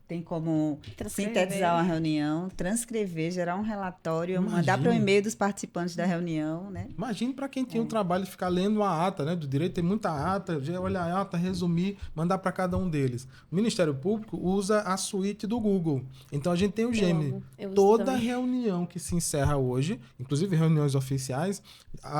S4: tem como
S2: Transcrever.
S4: sintetizar uma reunião, transcrever, gerar um relatório, mandar para o e-mail dos participantes da reunião, né?
S3: Imagine para quem tinha o trabalho de ficar lendo uma ata, né? Do direito tem muita ata, olha a ata, resumir, mandar para cada um deles. O Ministério Público usa a suíte do Google. Então a gente tem o Gemini. Toda reunião que se encerra hoje, inclusive reuniões oficiais,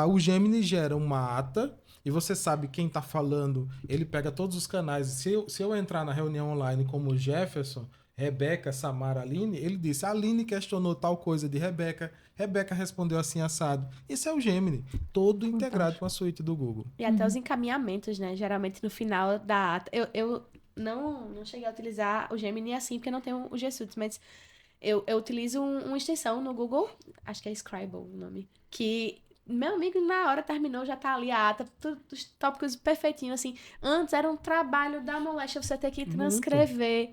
S3: o Gemini gera uma ata e você sabe quem está falando, ele pega todos os canais. Se eu entrar na reunião online como Jefferson, Rebeca, Samara, Aline, ele disse, a Aline questionou tal coisa de Rebeca, Rebeca respondeu assim assado. Isso é o Gemini, todo integrado com a suíte do Google.
S2: E até os encaminhamentos, né? Geralmente no final da ata. Eu não cheguei a utilizar o Gemini assim, porque não tenho o G Suite, mas eu utilizo uma extensão no Google, acho que é Scribble o nome, que meu amigo na hora terminou, já tá ali a ata, os tópicos perfeitinho, assim. Antes era um trabalho da moléstia você ter que transcrever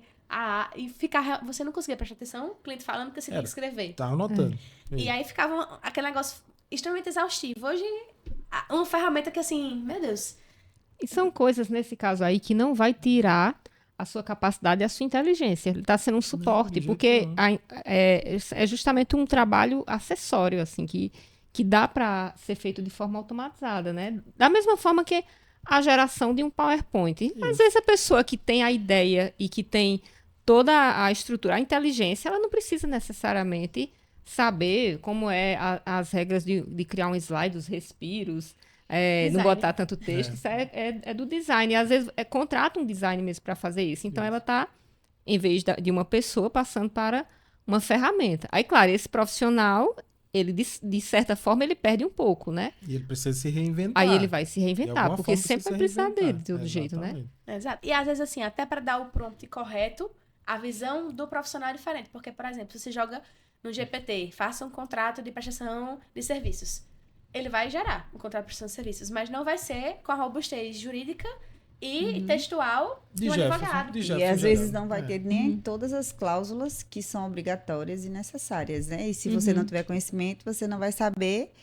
S2: e ficar... Você não conseguia prestar atenção, o cliente falando que você tinha que escrever.
S3: Tá anotando.
S2: E aí ficava aquele negócio extremamente exaustivo. Hoje, uma ferramenta que assim, meu Deus...
S1: E são coisas, nesse caso aí, que não vai tirar a sua capacidade e a sua inteligência. Ele está sendo um suporte, porque é justamente um trabalho acessório, assim, que dá para ser feito de forma automatizada, né? Da mesma forma que a geração de um PowerPoint. Às vezes a pessoa que tem a ideia e que tem toda a estrutura, a inteligência, ela não precisa necessariamente saber como é as regras de criar um slide, os respiros, não botar tanto texto. Isso é do design. E às vezes contrata um design mesmo para fazer isso. Então ela está, em vez de uma pessoa, passando para uma ferramenta. Aí, claro, esse profissional... ele, de certa forma, ele perde um pouco, né?
S3: E ele precisa se reinventar.
S1: Aí ele vai se reinventar, porque sempre vai precisar dele, de todo jeito, né?
S2: Exato. E às vezes, assim, até para dar o prompt correto, a visão do profissional é diferente. Porque, por exemplo, se você joga no GPT, faça um contrato de prestação de serviços. Ele vai gerar um contrato de prestação de serviços, mas não vai ser com a robustez jurídica e textual de um advogado.
S4: E às vezes não vai ter nem todas as cláusulas que são obrigatórias e necessárias, né? E se você não tiver conhecimento, você não vai saber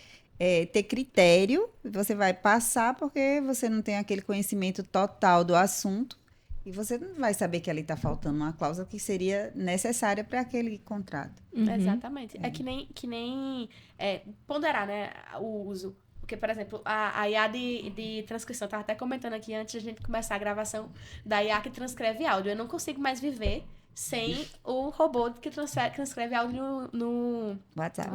S4: ter critério, você vai passar porque você não tem aquele conhecimento total do assunto e você não vai saber que ali está faltando uma cláusula que seria necessária para aquele contrato.
S2: Exatamente. É que nem ponderar, né, o uso. Porque, por exemplo, a IA de transcrição, eu estava até comentando aqui antes de a gente começar a gravação da IA que transcreve áudio. Eu não consigo mais viver sem o robô que transcreve áudio no WhatsApp.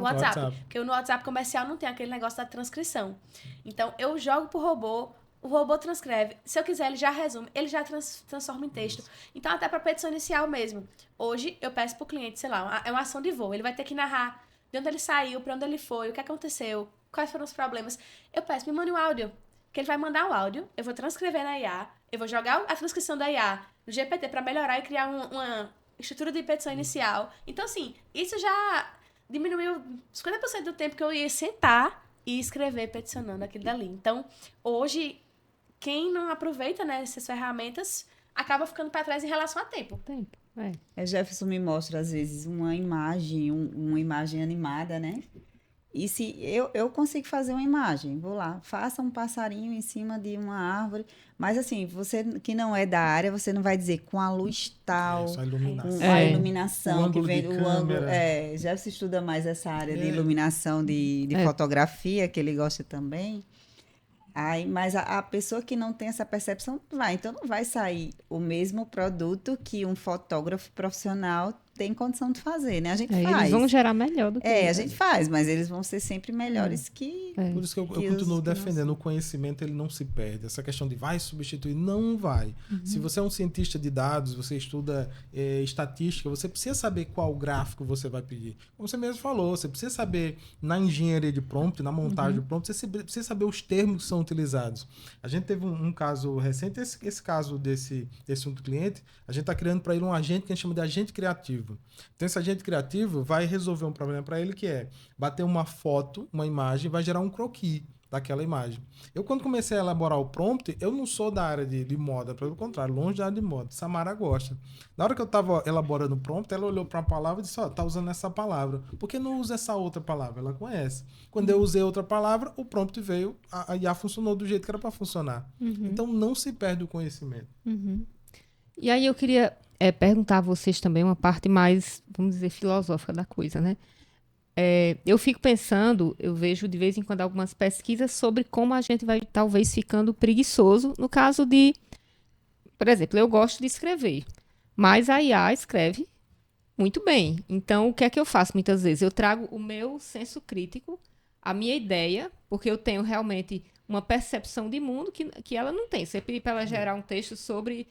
S2: Porque no WhatsApp comercial não tem aquele negócio da transcrição. Então, eu jogo pro robô, o robô transcreve. Se eu quiser, ele já resume, ele já transforma em texto. Então, até para petição inicial mesmo. Hoje, eu peço pro cliente, sei lá, é uma ação de voo. Ele vai ter que narrar de onde ele saiu, para onde ele foi, o que aconteceu, quais foram os problemas. Eu peço, me mande um áudio. Que ele vai mandar o áudio, eu vou transcrever na IA, eu vou jogar a transcrição da IA no GPT para melhorar e criar uma estrutura de petição inicial. Então, assim, isso já diminuiu 50% do tempo que eu ia sentar e escrever peticionando aquilo dali. Então, hoje, quem não aproveita, né, essas ferramentas acaba ficando para trás em relação a tempo.
S4: Jefferson me mostra, às vezes, uma imagem, uma imagem animada, né? E se eu consigo fazer uma imagem, vou lá, faça um passarinho em cima de uma árvore, mas assim, você que não é da área, você não vai dizer com a luz tal,
S3: só iluminação.
S4: Com a iluminação
S3: o
S4: que vem
S3: do
S4: ângulo. Já se estuda mais essa área de iluminação de fotografia, que ele gosta também. Aí, mas a pessoa que não tem essa percepção então não vai sair o mesmo produto que um fotógrafo profissional tem condição de fazer, né? A gente faz.
S1: Eles vão gerar melhor do que
S4: a gente faz, mas eles vão ser sempre melhores que...
S3: Por isso que eu continuo defendendo, o conhecimento ele não se perde. Essa questão de vai substituir, não vai. Se você é um cientista de dados, você estuda estatística, você precisa saber qual gráfico você vai pedir. Como você mesmo falou, você precisa saber na engenharia de prompt, na montagem de prompt, você precisa saber os termos que são utilizados. A gente teve um caso recente, esse caso desse outro cliente, a gente está criando para ele um agente que a gente chama de agente criativo. Então, esse agente criativo vai resolver um problema para ele que é bater uma foto, uma imagem, vai gerar um croquis. daquela imagem. Eu, quando comecei a elaborar o prompt, eu não sou da área de moda, pelo contrário, longe da área de moda. Samara gosta. Na hora que eu estava elaborando o prompt, ela olhou para a palavra e disse, tá usando essa palavra. Por que não usa essa outra palavra? Ela conhece. Quando eu usei outra palavra, o prompt veio, a IA funcionou do jeito que era para funcionar. Então, não se perde o conhecimento.
S1: E aí eu queria perguntar a vocês também uma parte mais, vamos dizer, filosófica da coisa, né? Eu fico pensando, eu vejo de vez em quando algumas pesquisas sobre como a gente vai talvez ficando preguiçoso, no caso de, por exemplo, eu gosto de escrever, mas a IA escreve muito bem. Então, o que é que eu faço muitas vezes? Eu trago o meu senso crítico, a minha ideia, porque eu tenho realmente uma percepção de mundo que ela não tem. Você pedir para ela gerar um texto sobre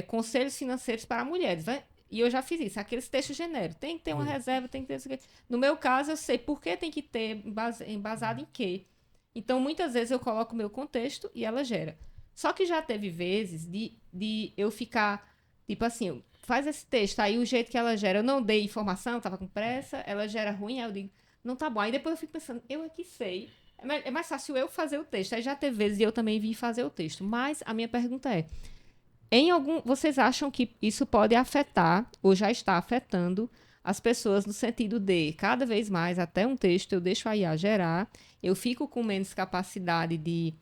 S1: conselhos financeiros para mulheres, né? E eu já fiz isso, aqueles textos genéricos. Tem que ter uma reserva, tem que ter isso aqui. No meu caso, eu sei por que tem que ter, embasado em quê. Então, muitas vezes eu coloco o meu contexto e ela gera. Só que já teve vezes de eu ficar, tipo assim, faz esse texto, aí o jeito que ela gera, eu não dei informação, eu tava com pressa, ela gera ruim, aí eu digo, não tá bom. Aí depois eu fico pensando, eu é que sei. É mais fácil eu fazer o texto. Aí já teve vezes de eu também vir fazer o texto. Mas a minha pergunta é, vocês acham que isso pode afetar, ou já está afetando, as pessoas no sentido de, cada vez mais, até um texto eu deixo a IA gerar, eu fico com menos capacidade de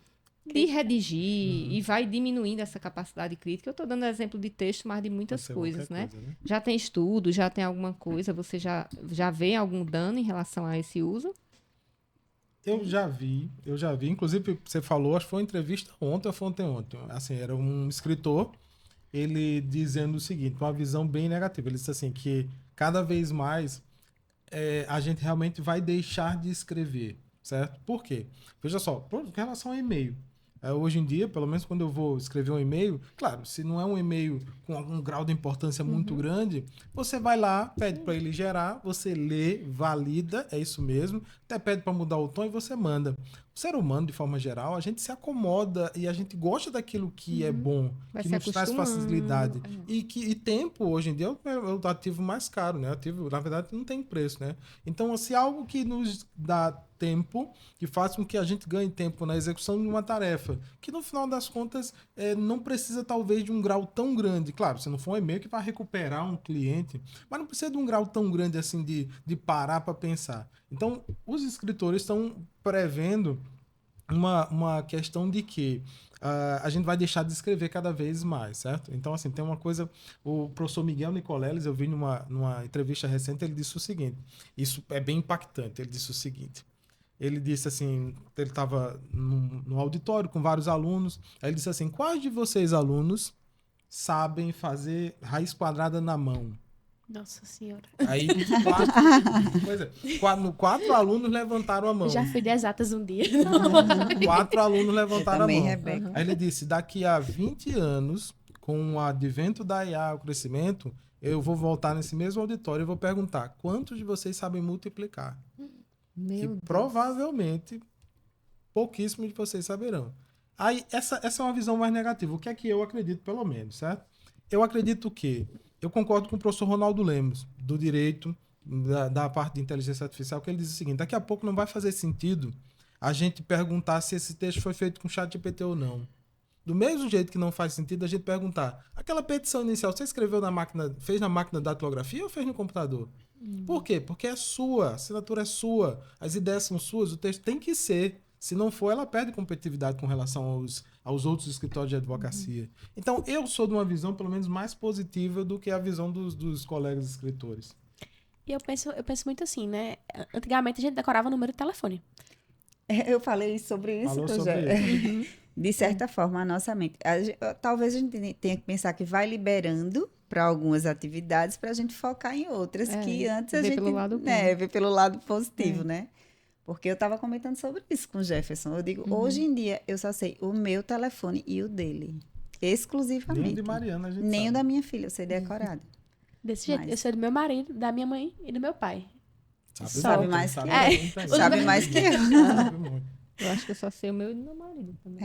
S1: redigir e vai diminuindo essa capacidade crítica. Eu estou dando exemplo de texto, mas de muitas coisas, né?
S3: Coisa, né?
S1: Já tem estudo, já tem alguma coisa, você já vê algum dano em relação a esse uso?
S3: Eu já vi, inclusive você falou, acho que foi uma entrevista ontem ou foi ontem. Assim, era um escritor, ele dizendo o seguinte, uma visão bem negativa. Ele disse assim, que cada vez mais a gente realmente vai deixar de escrever, certo? Por quê? Veja só, em relação ao e-mail. Hoje em dia, pelo menos quando eu vou escrever um e-mail, claro, se não é um e-mail com algum grau de importância muito grande, você vai lá, pede para ele gerar, você lê, valida, é isso mesmo, até pede para mudar o tom e você manda. O ser humano, de forma geral, a gente se acomoda e a gente gosta daquilo que é bom,
S1: Vai
S3: que
S1: se
S3: nos traz
S1: acostumando.
S3: facilidade. E tempo, hoje em dia, é o ativo mais caro, né? Ativo, na verdade, não tem preço, né? Então, se algo que nos dá tempo, que faz com que a gente ganhe tempo na execução de uma tarefa, que no final das contas não precisa talvez de um grau tão grande. Claro, se não for um e-mail que vai recuperar um cliente, mas não precisa de um grau tão grande assim de parar para pensar. Então, os escritores estão prevendo uma questão de que a gente vai deixar de escrever cada vez mais, certo? Então, assim, tem uma coisa... O professor Miguel Nicoleles, eu vi numa entrevista recente, ele disse o seguinte, isso é bem impactante, ele disse o seguinte, ele disse assim, ele estava no auditório com vários alunos, aí ele disse assim, quais de vocês alunos sabem fazer raiz quadrada na mão?
S2: Nossa Senhora.
S3: Aí quatro alunos levantaram a mão.
S2: Eu já fui de exatas um dia.
S3: 4 alunos levantaram a
S4: também,
S3: mão.
S4: Rebeca.
S3: Aí ele disse, daqui a 20 anos, com o advento da IA, o crescimento, eu vou voltar nesse mesmo auditório e vou perguntar, quantos de vocês sabem multiplicar?
S1: Meu
S3: Que
S1: Deus.
S3: provavelmente pouquíssimos de vocês saberão. Aí, essa é uma visão mais negativa. O que é que eu acredito, pelo menos, certo? Eu acredito que... Eu concordo com o professor Ronaldo Lemos, do direito, da parte de inteligência artificial, que ele diz o seguinte, daqui a pouco não vai fazer sentido a gente perguntar se esse texto foi feito com ChatGPT ou não. Do mesmo jeito que não faz sentido a gente perguntar, aquela petição inicial, você escreveu na máquina, fez na máquina da datilografia ou fez no computador? Por quê? Porque é sua, a assinatura é sua, as ideias são suas, o texto tem que ser. Se não for, ela perde competitividade com relação aos outros escritórios de advocacia. Então, eu sou de uma visão, pelo menos, mais positiva do que a visão dos colegas escritores.
S2: E eu penso muito assim, né? Antigamente a gente decorava o número de telefone.
S4: Eu falei sobre isso.
S3: Falou sobre isso.
S4: De certa forma, a nossa mente. Talvez a gente tenha que pensar que vai liberando para algumas atividades para a gente focar em outras que antes a
S1: ver
S4: gente
S1: pelo lado bom.
S4: vê pelo lado positivo, né? Porque eu estava comentando sobre isso com o Jefferson. Eu digo, hoje em dia eu só sei o meu telefone e o dele. Exclusivamente.
S3: Nem o de Mariana a gente
S4: Nem o
S3: sabe.
S4: da minha filha, eu sei decorado.
S2: Desse jeito.
S4: Mas-
S2: Eu sei do meu marido, da minha mãe e do meu pai.
S4: Sabe
S3: muito,
S4: mais
S3: sabe
S4: que eu.
S3: muito ainda.
S4: Sabe mais que eu.
S3: Sabe muito.
S1: Eu acho que eu só sei o meu e do meu marido também.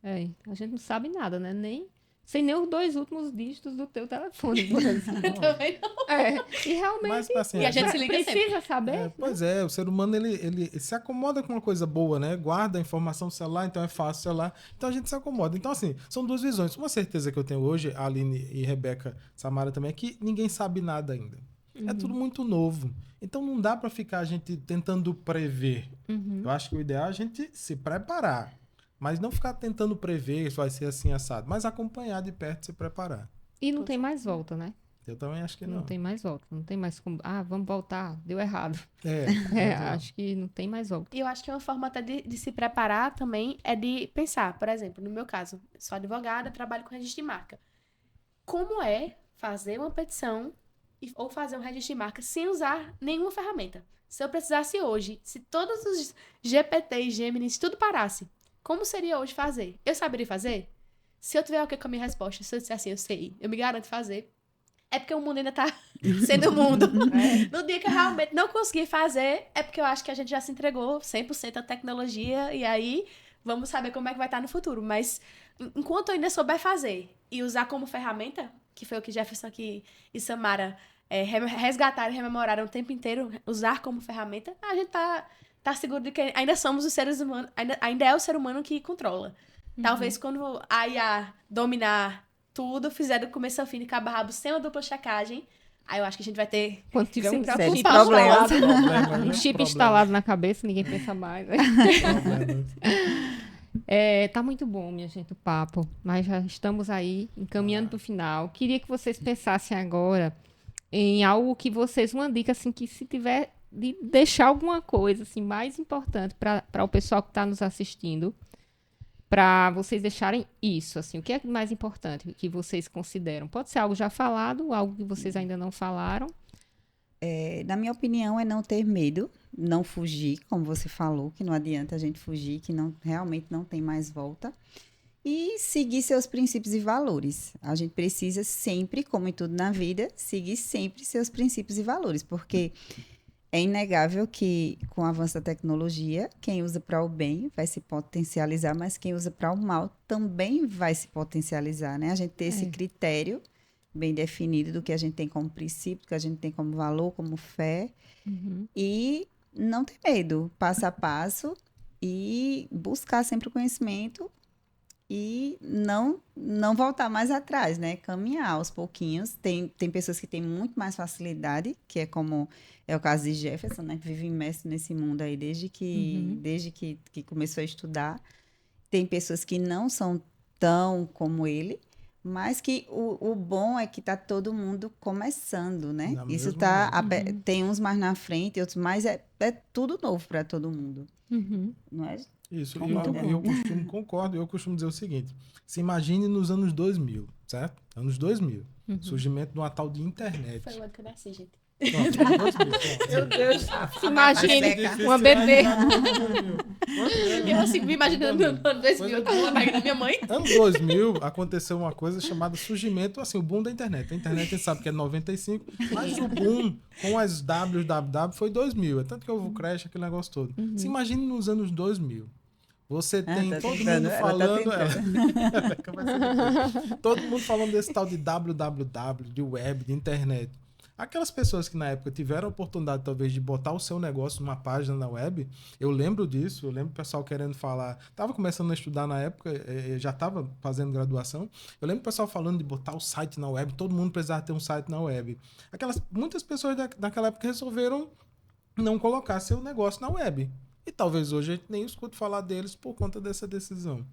S4: É.
S1: A gente não sabe nada, né? Nem Sei nem os 2 últimos dígitos do teu telefone, por exemplo.
S2: Também não.
S1: E realmente
S3: Mas, assim,
S2: E a gente se liga sempre.
S1: precisa saber.
S3: pois é, o ser humano ele se acomoda com uma coisa boa, né? Guarda a informação no celular, então é fácil o celular. Então a gente se acomoda. Então, assim, são 2 visões. Uma certeza que eu tenho hoje, a Aline e Rebeca Samara também, é que ninguém sabe nada ainda. É tudo muito novo. Então não dá pra ficar a gente tentando prever. Eu acho que o ideal é a gente se preparar. Mas não ficar tentando prever se vai ser assim assado. Mas acompanhar de perto e se preparar.
S1: E não tem mais volta, né?
S3: Eu também acho que
S1: Não
S3: não.
S1: tem mais volta. Não tem mais como. Vamos voltar. Deu errado. Acho que não tem mais volta.
S2: E eu acho que uma forma até de se preparar também é de pensar, por exemplo, no meu caso, eu sou advogada, trabalho com registro de marca. Como é fazer uma petição ou fazer um registro de marca sem usar nenhuma ferramenta? Se eu precisasse hoje, se todos os GPT, Geminis, tudo parasse, como seria hoje fazer? Eu saberia fazer? Se eu tiver o que com a minha resposta, se eu disser assim, eu sei, eu me garanto fazer, é porque o mundo ainda tá sendo o mundo. No dia que eu realmente não conseguir fazer, é porque eu acho que a gente já se entregou 100% à tecnologia e aí vamos saber como é que vai estar no futuro. Mas enquanto eu ainda souber fazer e usar como ferramenta, que foi o que Jefferson aqui e Samara resgataram e rememoraram o tempo inteiro, usar como ferramenta, a gente tá seguro de que ainda somos os seres humanos, ainda é o ser humano que controla. Talvez quando a IA dominar tudo, fizer do começo ao fim de cabo a rabo sem uma dupla checagem, aí eu acho que a gente vai ter
S1: Quando tiver um
S2: preocupar.
S1: chip
S4: Problemas.
S1: instalado, um chip instalado na cabeça, ninguém pensa mais. Né? Tá muito bom, minha gente, o papo. Mas já estamos aí encaminhando para o final. Queria que vocês pensassem agora em algo que vocês, uma dica assim, que se tiver de deixar alguma coisa assim mais importante para o pessoal que está nos assistindo, para vocês deixarem isso, assim, o que é mais importante que vocês consideram? Pode ser algo já falado, algo que vocês ainda não falaram.
S4: Na minha opinião, é não ter medo, não fugir, como você falou, que não adianta a gente fugir, que realmente não tem mais volta. E seguir seus princípios e valores. A gente precisa sempre, como em tudo na vida, seguir sempre seus princípios e valores, porque é inegável que, com o avanço da tecnologia, quem usa para o bem vai se potencializar, mas quem usa para o mal também vai se potencializar, né? A gente ter esse critério bem definido do que a gente tem como princípio, do que a gente tem como valor, como fé, e não ter medo, passo a passo, e buscar sempre o conhecimento e não voltar mais atrás, né? Caminhar aos pouquinhos. Tem pessoas que têm muito mais facilidade, que é como é o caso de Jefferson, né? Que vive imerso nesse mundo aí desde que começou a estudar. Tem pessoas que não são tão como ele, mas que o bom é que tá todo mundo começando, né? Isso tá... Tem uns mais na frente, outros mais... É tudo novo para todo mundo. Não é?
S3: Isso, eu costumo dizer o seguinte, se imagine nos anos 2000, certo? Anos 2000, surgimento de uma tal de internet.
S2: Foi o ano que eu nasci, gente.
S1: Meu Deus, imagine uma bebê.
S2: Eu assim, me imaginando no ano 2000, com a barriga da minha mãe.
S3: Ano 2000, aconteceu uma coisa chamada surgimento, assim, o boom da internet. A internet, a gente sabe que é 95, mas o boom com as www foi 2000. É tanto que houve o crash, aquele negócio todo. Se imagine nos anos 2000. Você tem todo mundo falando... todo mundo falando desse tal de www, de web, de internet. Aquelas pessoas que na época tiveram a oportunidade talvez de botar o seu negócio numa página na web, eu lembro disso, eu lembro o pessoal querendo falar, estava começando a estudar na época, já estava fazendo graduação, eu lembro o pessoal falando de botar o site na web, todo mundo precisava ter um site na web. Muitas pessoas daquela época resolveram não colocar seu negócio na web. E talvez hoje a gente nem escute falar deles por conta dessa decisão.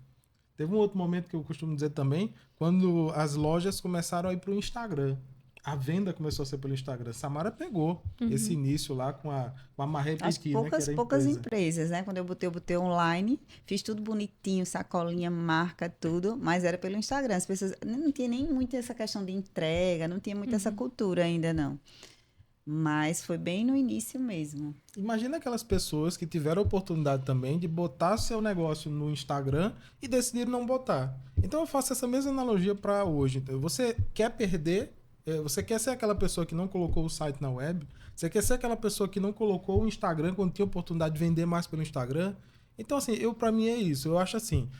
S3: Teve um outro momento que eu costumo dizer também, quando as lojas começaram a ir para o Instagram. A venda começou a ser pelo Instagram. Samara pegou esse início lá com a Marré Piqui, né? Que era
S4: poucas empresas, né? Quando eu botei online, fiz tudo bonitinho, sacolinha, marca, tudo, mas era pelo Instagram. As pessoas não tinha nem muito essa questão de entrega, não tinha muito essa cultura ainda, não. Mas foi bem no início mesmo.
S3: Imagina aquelas pessoas que tiveram a oportunidade também de botar seu negócio no Instagram e decidiram não botar. Então eu faço essa mesma analogia para hoje. Então, você quer perder... Você quer ser aquela pessoa que não colocou o site na web? Você quer ser aquela pessoa que não colocou o Instagram quando tinha oportunidade de vender mais pelo Instagram? Então, assim, para mim é isso. Eu acho assim,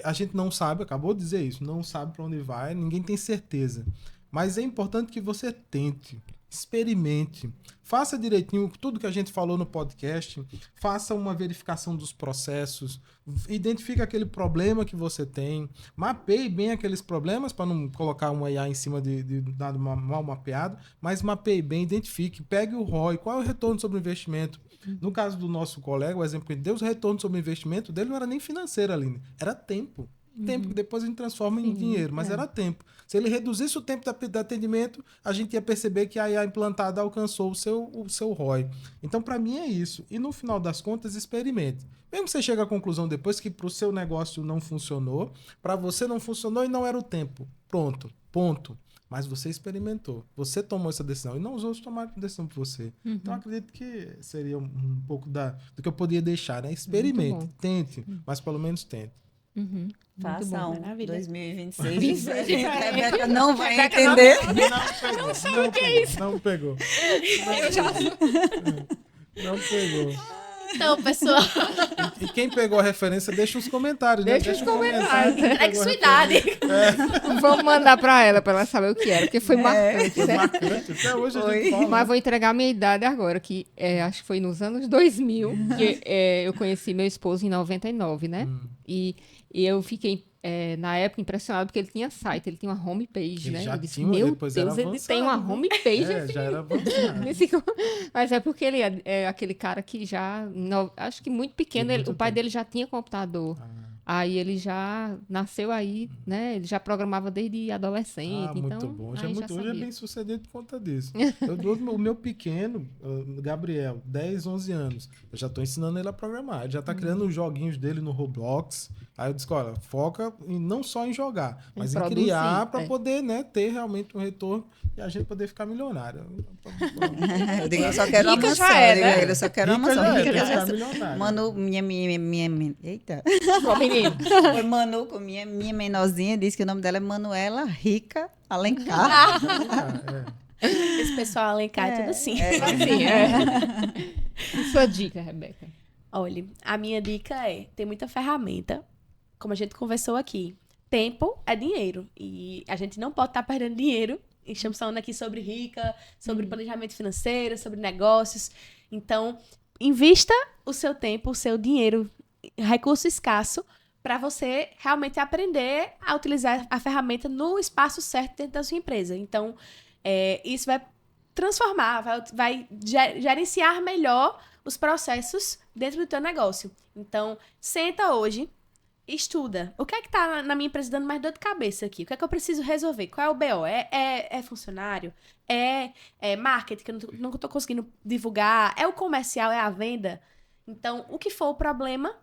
S3: a gente não sabe, acabou de dizer isso, não sabe para onde vai, ninguém tem certeza. Mas é importante que você tente, experimente, faça direitinho tudo que a gente falou no podcast, faça uma verificação dos processos, identifique aquele problema que você tem, mapeie bem aqueles problemas para não colocar um IA em cima de dado mal mapeado, mas mapeie bem, identifique, pegue o ROI, qual é o retorno sobre o investimento. No caso do nosso colega, o exemplo que ele deu, o retorno sobre o investimento dele não era nem financeiro, Aline, era tempo. Tempo que depois a gente transforma em dinheiro, mas era tempo. Se ele reduzisse o tempo de atendimento, a gente ia perceber que a IA implantada alcançou o seu ROI. Então, para mim, é isso. E no final das contas, experimente. Mesmo que você chegue à conclusão depois que para o seu negócio não funcionou, para você não funcionou e não era o tempo. Pronto, ponto. Mas você experimentou, você tomou essa decisão e não os outros tomaram a decisão por você. Então, acredito que seria um pouco do que eu poderia deixar, né? Experimente, tente, mas pelo menos tente.
S4: Faça um
S2: Maravilha.
S4: 2026. A Rebeca não vai entender.
S3: Não sabe o que é isso. Não pegou. Não pegou.
S2: Então, pessoal,
S3: E quem pegou a referência, deixa os comentários.
S1: Deixa os comentários.
S2: entregue sua idade.
S1: Vamos mandar pra ela saber o que era, porque foi marcante,
S3: Foi
S1: né?
S3: marcante. Até hoje a gente
S4: Foi.
S3: fala.
S1: Mas vou entregar a minha idade agora, que acho que foi nos anos 2000, que eu conheci meu esposo em 99, né? E eu fiquei, na época, impressionado, porque ele tinha site, ele tinha uma homepage,
S3: Ele
S1: né?
S3: já
S1: Eu disse,
S3: tinha,
S1: meu
S3: depois
S1: Deus,
S3: era
S1: ele tem uma
S3: avançado, né?
S1: homepage.
S3: Já era avançado.
S1: Mas é porque ele é aquele cara que já, acho que muito pequeno,
S3: Tem muito
S1: o pai
S3: tempo.
S1: dele já tinha computador. Aí ele já nasceu aí, né? Ele já programava desde adolescente.
S3: Muito
S1: então,
S3: bom.
S1: aí já
S3: Hoje é
S1: sabia.
S3: bem sucedido por conta disso. O meu pequeno, Gabriel, 10, 11 anos, eu já estou ensinando ele a programar. Ele já está criando os joguinhos dele no Roblox. Aí eu disse, olha, foca não só em jogar, mas em
S1: produzir,
S3: criar para poder, né, ter realmente um retorno e a gente poder ficar milionário.
S4: Eu digo, eu só quero uma
S1: Rica
S4: mansão.
S1: já é,
S4: Eu digo,
S1: né?
S4: eu só quero uma
S3: Rica
S4: mansão.
S3: já é,
S4: Rica
S3: quer
S4: já
S3: ficar
S4: é.
S3: milionário.
S4: Manu, eita.
S1: Ó, menino.
S4: Foi Manu, com minha menorzinha, disse que o nome dela é Manuela Rica Alencar.
S2: Esse pessoal Alencar é tudo assim.
S1: Assim, E sua dica, Rebeca?
S2: Olha, a minha dica é, tem muita ferramenta, como a gente conversou aqui. Tempo é dinheiro. E a gente não pode estar perdendo dinheiro. E estamos falando aqui sobre rica, sobre planejamento financeiro, sobre negócios. Então, invista o seu tempo, o seu dinheiro, recurso escasso, para você realmente aprender a utilizar a ferramenta no espaço certo dentro da sua empresa. Então, isso vai transformar, vai gerenciar melhor os processos dentro do teu negócio. Então, senta hoje, estuda. O que é que tá na minha empresa dando mais dor de cabeça aqui? O que é que eu preciso resolver? Qual é o BO? É funcionário? É marketing que eu não tô conseguindo divulgar? É o comercial? É a venda? Então, o que for o problema,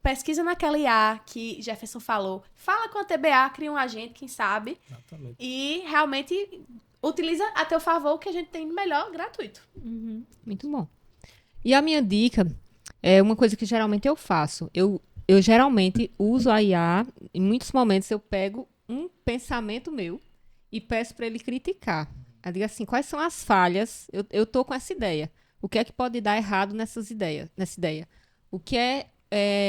S2: pesquisa naquela IA que Jefferson falou. Fala com a TBA, cria um agente, quem sabe.
S3: Exatamente.
S2: E realmente utiliza a teu favor o que a gente tem de melhor gratuito.
S1: Muito bom. E a minha dica é uma coisa que geralmente eu faço. Eu geralmente uso a IA, em muitos momentos eu pego um pensamento meu e peço para ele criticar. Eu digo assim, quais são as falhas? Eu tô com essa ideia. O que é que pode dar errado nessa ideia? O que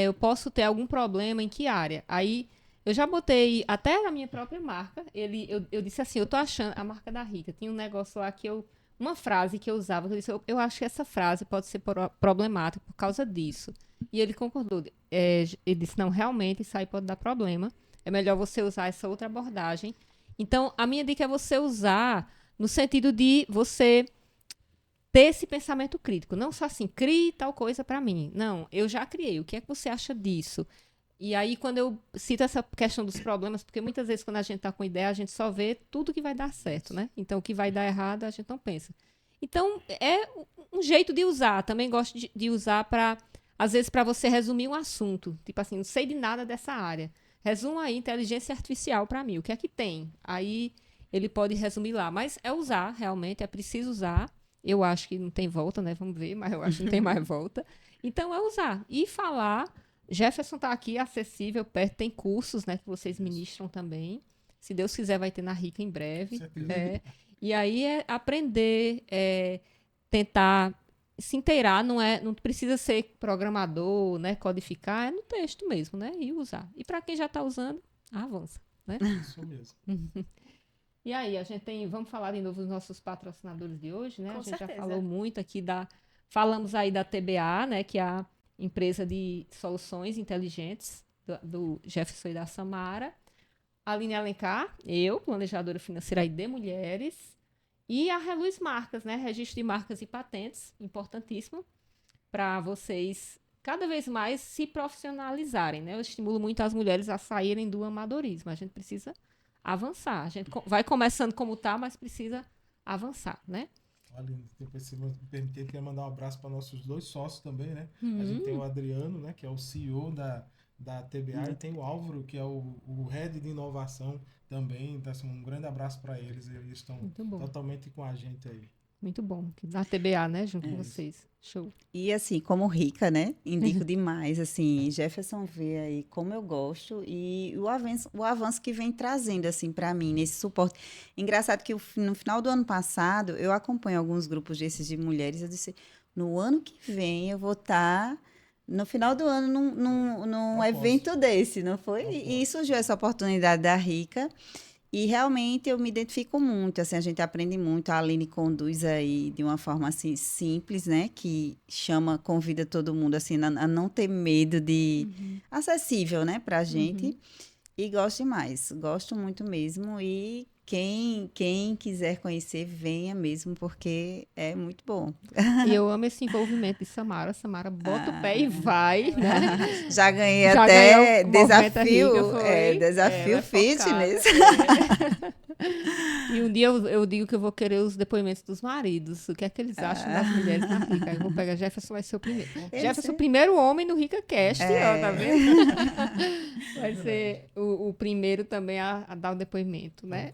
S1: eu posso ter algum problema em que área? Aí eu já botei até na minha própria marca. Eu disse assim, eu tô achando a marca da Rica. Tinha um negócio lá uma frase que eu usava, que eu disse, eu acho que essa frase pode ser problemática por causa disso. E ele concordou. Ele disse, não, realmente isso aí pode dar problema. É melhor você usar essa outra abordagem. Então, a minha dica é você usar no sentido de você ter esse pensamento crítico. Não só assim, crie tal coisa para mim. Não, eu já criei. O que é que você acha disso? E aí, quando eu cito essa questão dos problemas, porque muitas vezes quando a gente está com ideia, a gente só vê tudo que vai dar certo, né? Então, o que vai dar errado, a gente não pensa. Então, é um jeito de usar. Também gosto de usar para, às vezes, para você resumir um assunto. Tipo assim, não sei de nada dessa área. Resuma aí inteligência artificial para mim. O que é que tem? Aí, ele pode resumir lá. Mas é usar, realmente, é preciso usar. Eu acho que não tem volta, né? Vamos ver, mas eu acho que não tem mais volta. Então, é usar. E falar... Jefferson está aqui, acessível, perto, tem cursos, né, que vocês ministram também. Se Deus quiser, vai ter na Rica em breve. E aí é aprender, tentar se inteirar, não precisa ser programador, né? Codificar, é no texto mesmo, né? E usar. E para quem já está usando, avança, né?
S3: Isso mesmo.
S1: E aí, vamos falar de novo dos nossos patrocinadores de hoje, né?
S2: Com
S1: a gente
S2: certeza.
S1: já falou muito aqui falamos aí da TBA, né? Que é a empresa de soluções inteligentes do Jefferson e da Samara. A Aline Alencar, eu, planejadora financeira aí de mulheres. E a Reluz Marcas, né? Registro de marcas e patentes, importantíssimo para vocês cada vez mais se profissionalizarem, né? Eu estimulo muito as mulheres a saírem do amadorismo. A gente precisa avançar. A gente vai começando como tá, mas precisa avançar, né?
S3: Aline, depois se me permitir, eu queria mandar um abraço para nossos 2 sócios também, né? A gente tem o Adriano, né? Que é o CEO da TBA, e tem o Álvaro, que é o Head de Inovação também. Então, assim, um grande abraço para eles. Eles estão totalmente com a gente aí.
S1: Muito bom. Da TBA, né? Junto com vocês. Show.
S4: E assim, como rica, né? Indico demais, assim, Jefferson vê aí como eu gosto e o avanço que vem trazendo, assim, para mim, nesse suporte. Engraçado que no final do ano passado, eu acompanho alguns grupos desses de mulheres, eu disse, no ano que vem eu vou estar no final do ano num evento desse, não foi? E surgiu essa oportunidade da Rica. E realmente eu me identifico muito, assim, a gente aprende muito, a Aline conduz aí de uma forma assim simples, né, que convida todo mundo assim a não ter medo de acessível, né, pra gente. E gosto demais, gosto muito mesmo e quem quiser conhecer, venha mesmo, porque é muito bom.
S1: E eu amo esse envolvimento de Samara. Samara bota o pé e vai, né?
S4: Já ganhei
S1: Já
S4: até
S1: ganhou
S4: desafio,
S1: Rica,
S4: desafio fitness.
S1: E um dia eu digo que eu vou querer os depoimentos dos maridos. O que é que eles acham das mulheres na Rica? Aí eu vou pegar Jefferson, vai ser o primeiro. Jefferson, o primeiro homem no Rica Cast, ó, tá vendo? Vai ser o primeiro também a dar o depoimento, né?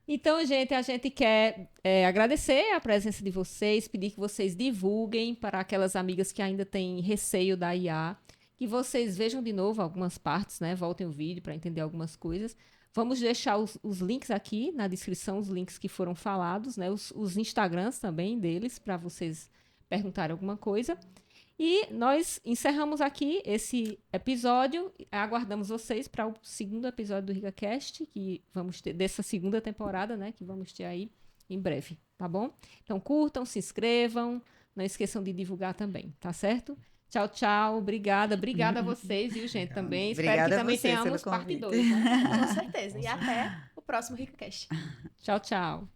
S1: Então, gente, a gente quer agradecer a presença de vocês, pedir que vocês divulguem para aquelas amigas que ainda têm receio da IA, que vocês vejam de novo algumas partes, né? Voltem o vídeo para entender algumas coisas. Vamos deixar os links aqui na descrição, os links que foram falados, né? Os Instagrams também deles, para vocês perguntarem alguma coisa. E nós encerramos aqui esse episódio. Aguardamos vocês para o segundo episódio do RicaCast, que vamos ter dessa segunda temporada, né? Que vamos ter aí em breve, tá bom? Então curtam, se inscrevam, não esqueçam de divulgar também, tá certo? Tchau, tchau. Obrigada a vocês, viu, gente, também.
S4: Obrigada.
S1: Espero que
S4: a
S1: também
S4: vocês
S1: tenhamos
S4: pelo
S1: parte
S4: convite.
S1: 2, né?
S2: Com certeza. E até o próximo RicaCast.
S1: Tchau, tchau.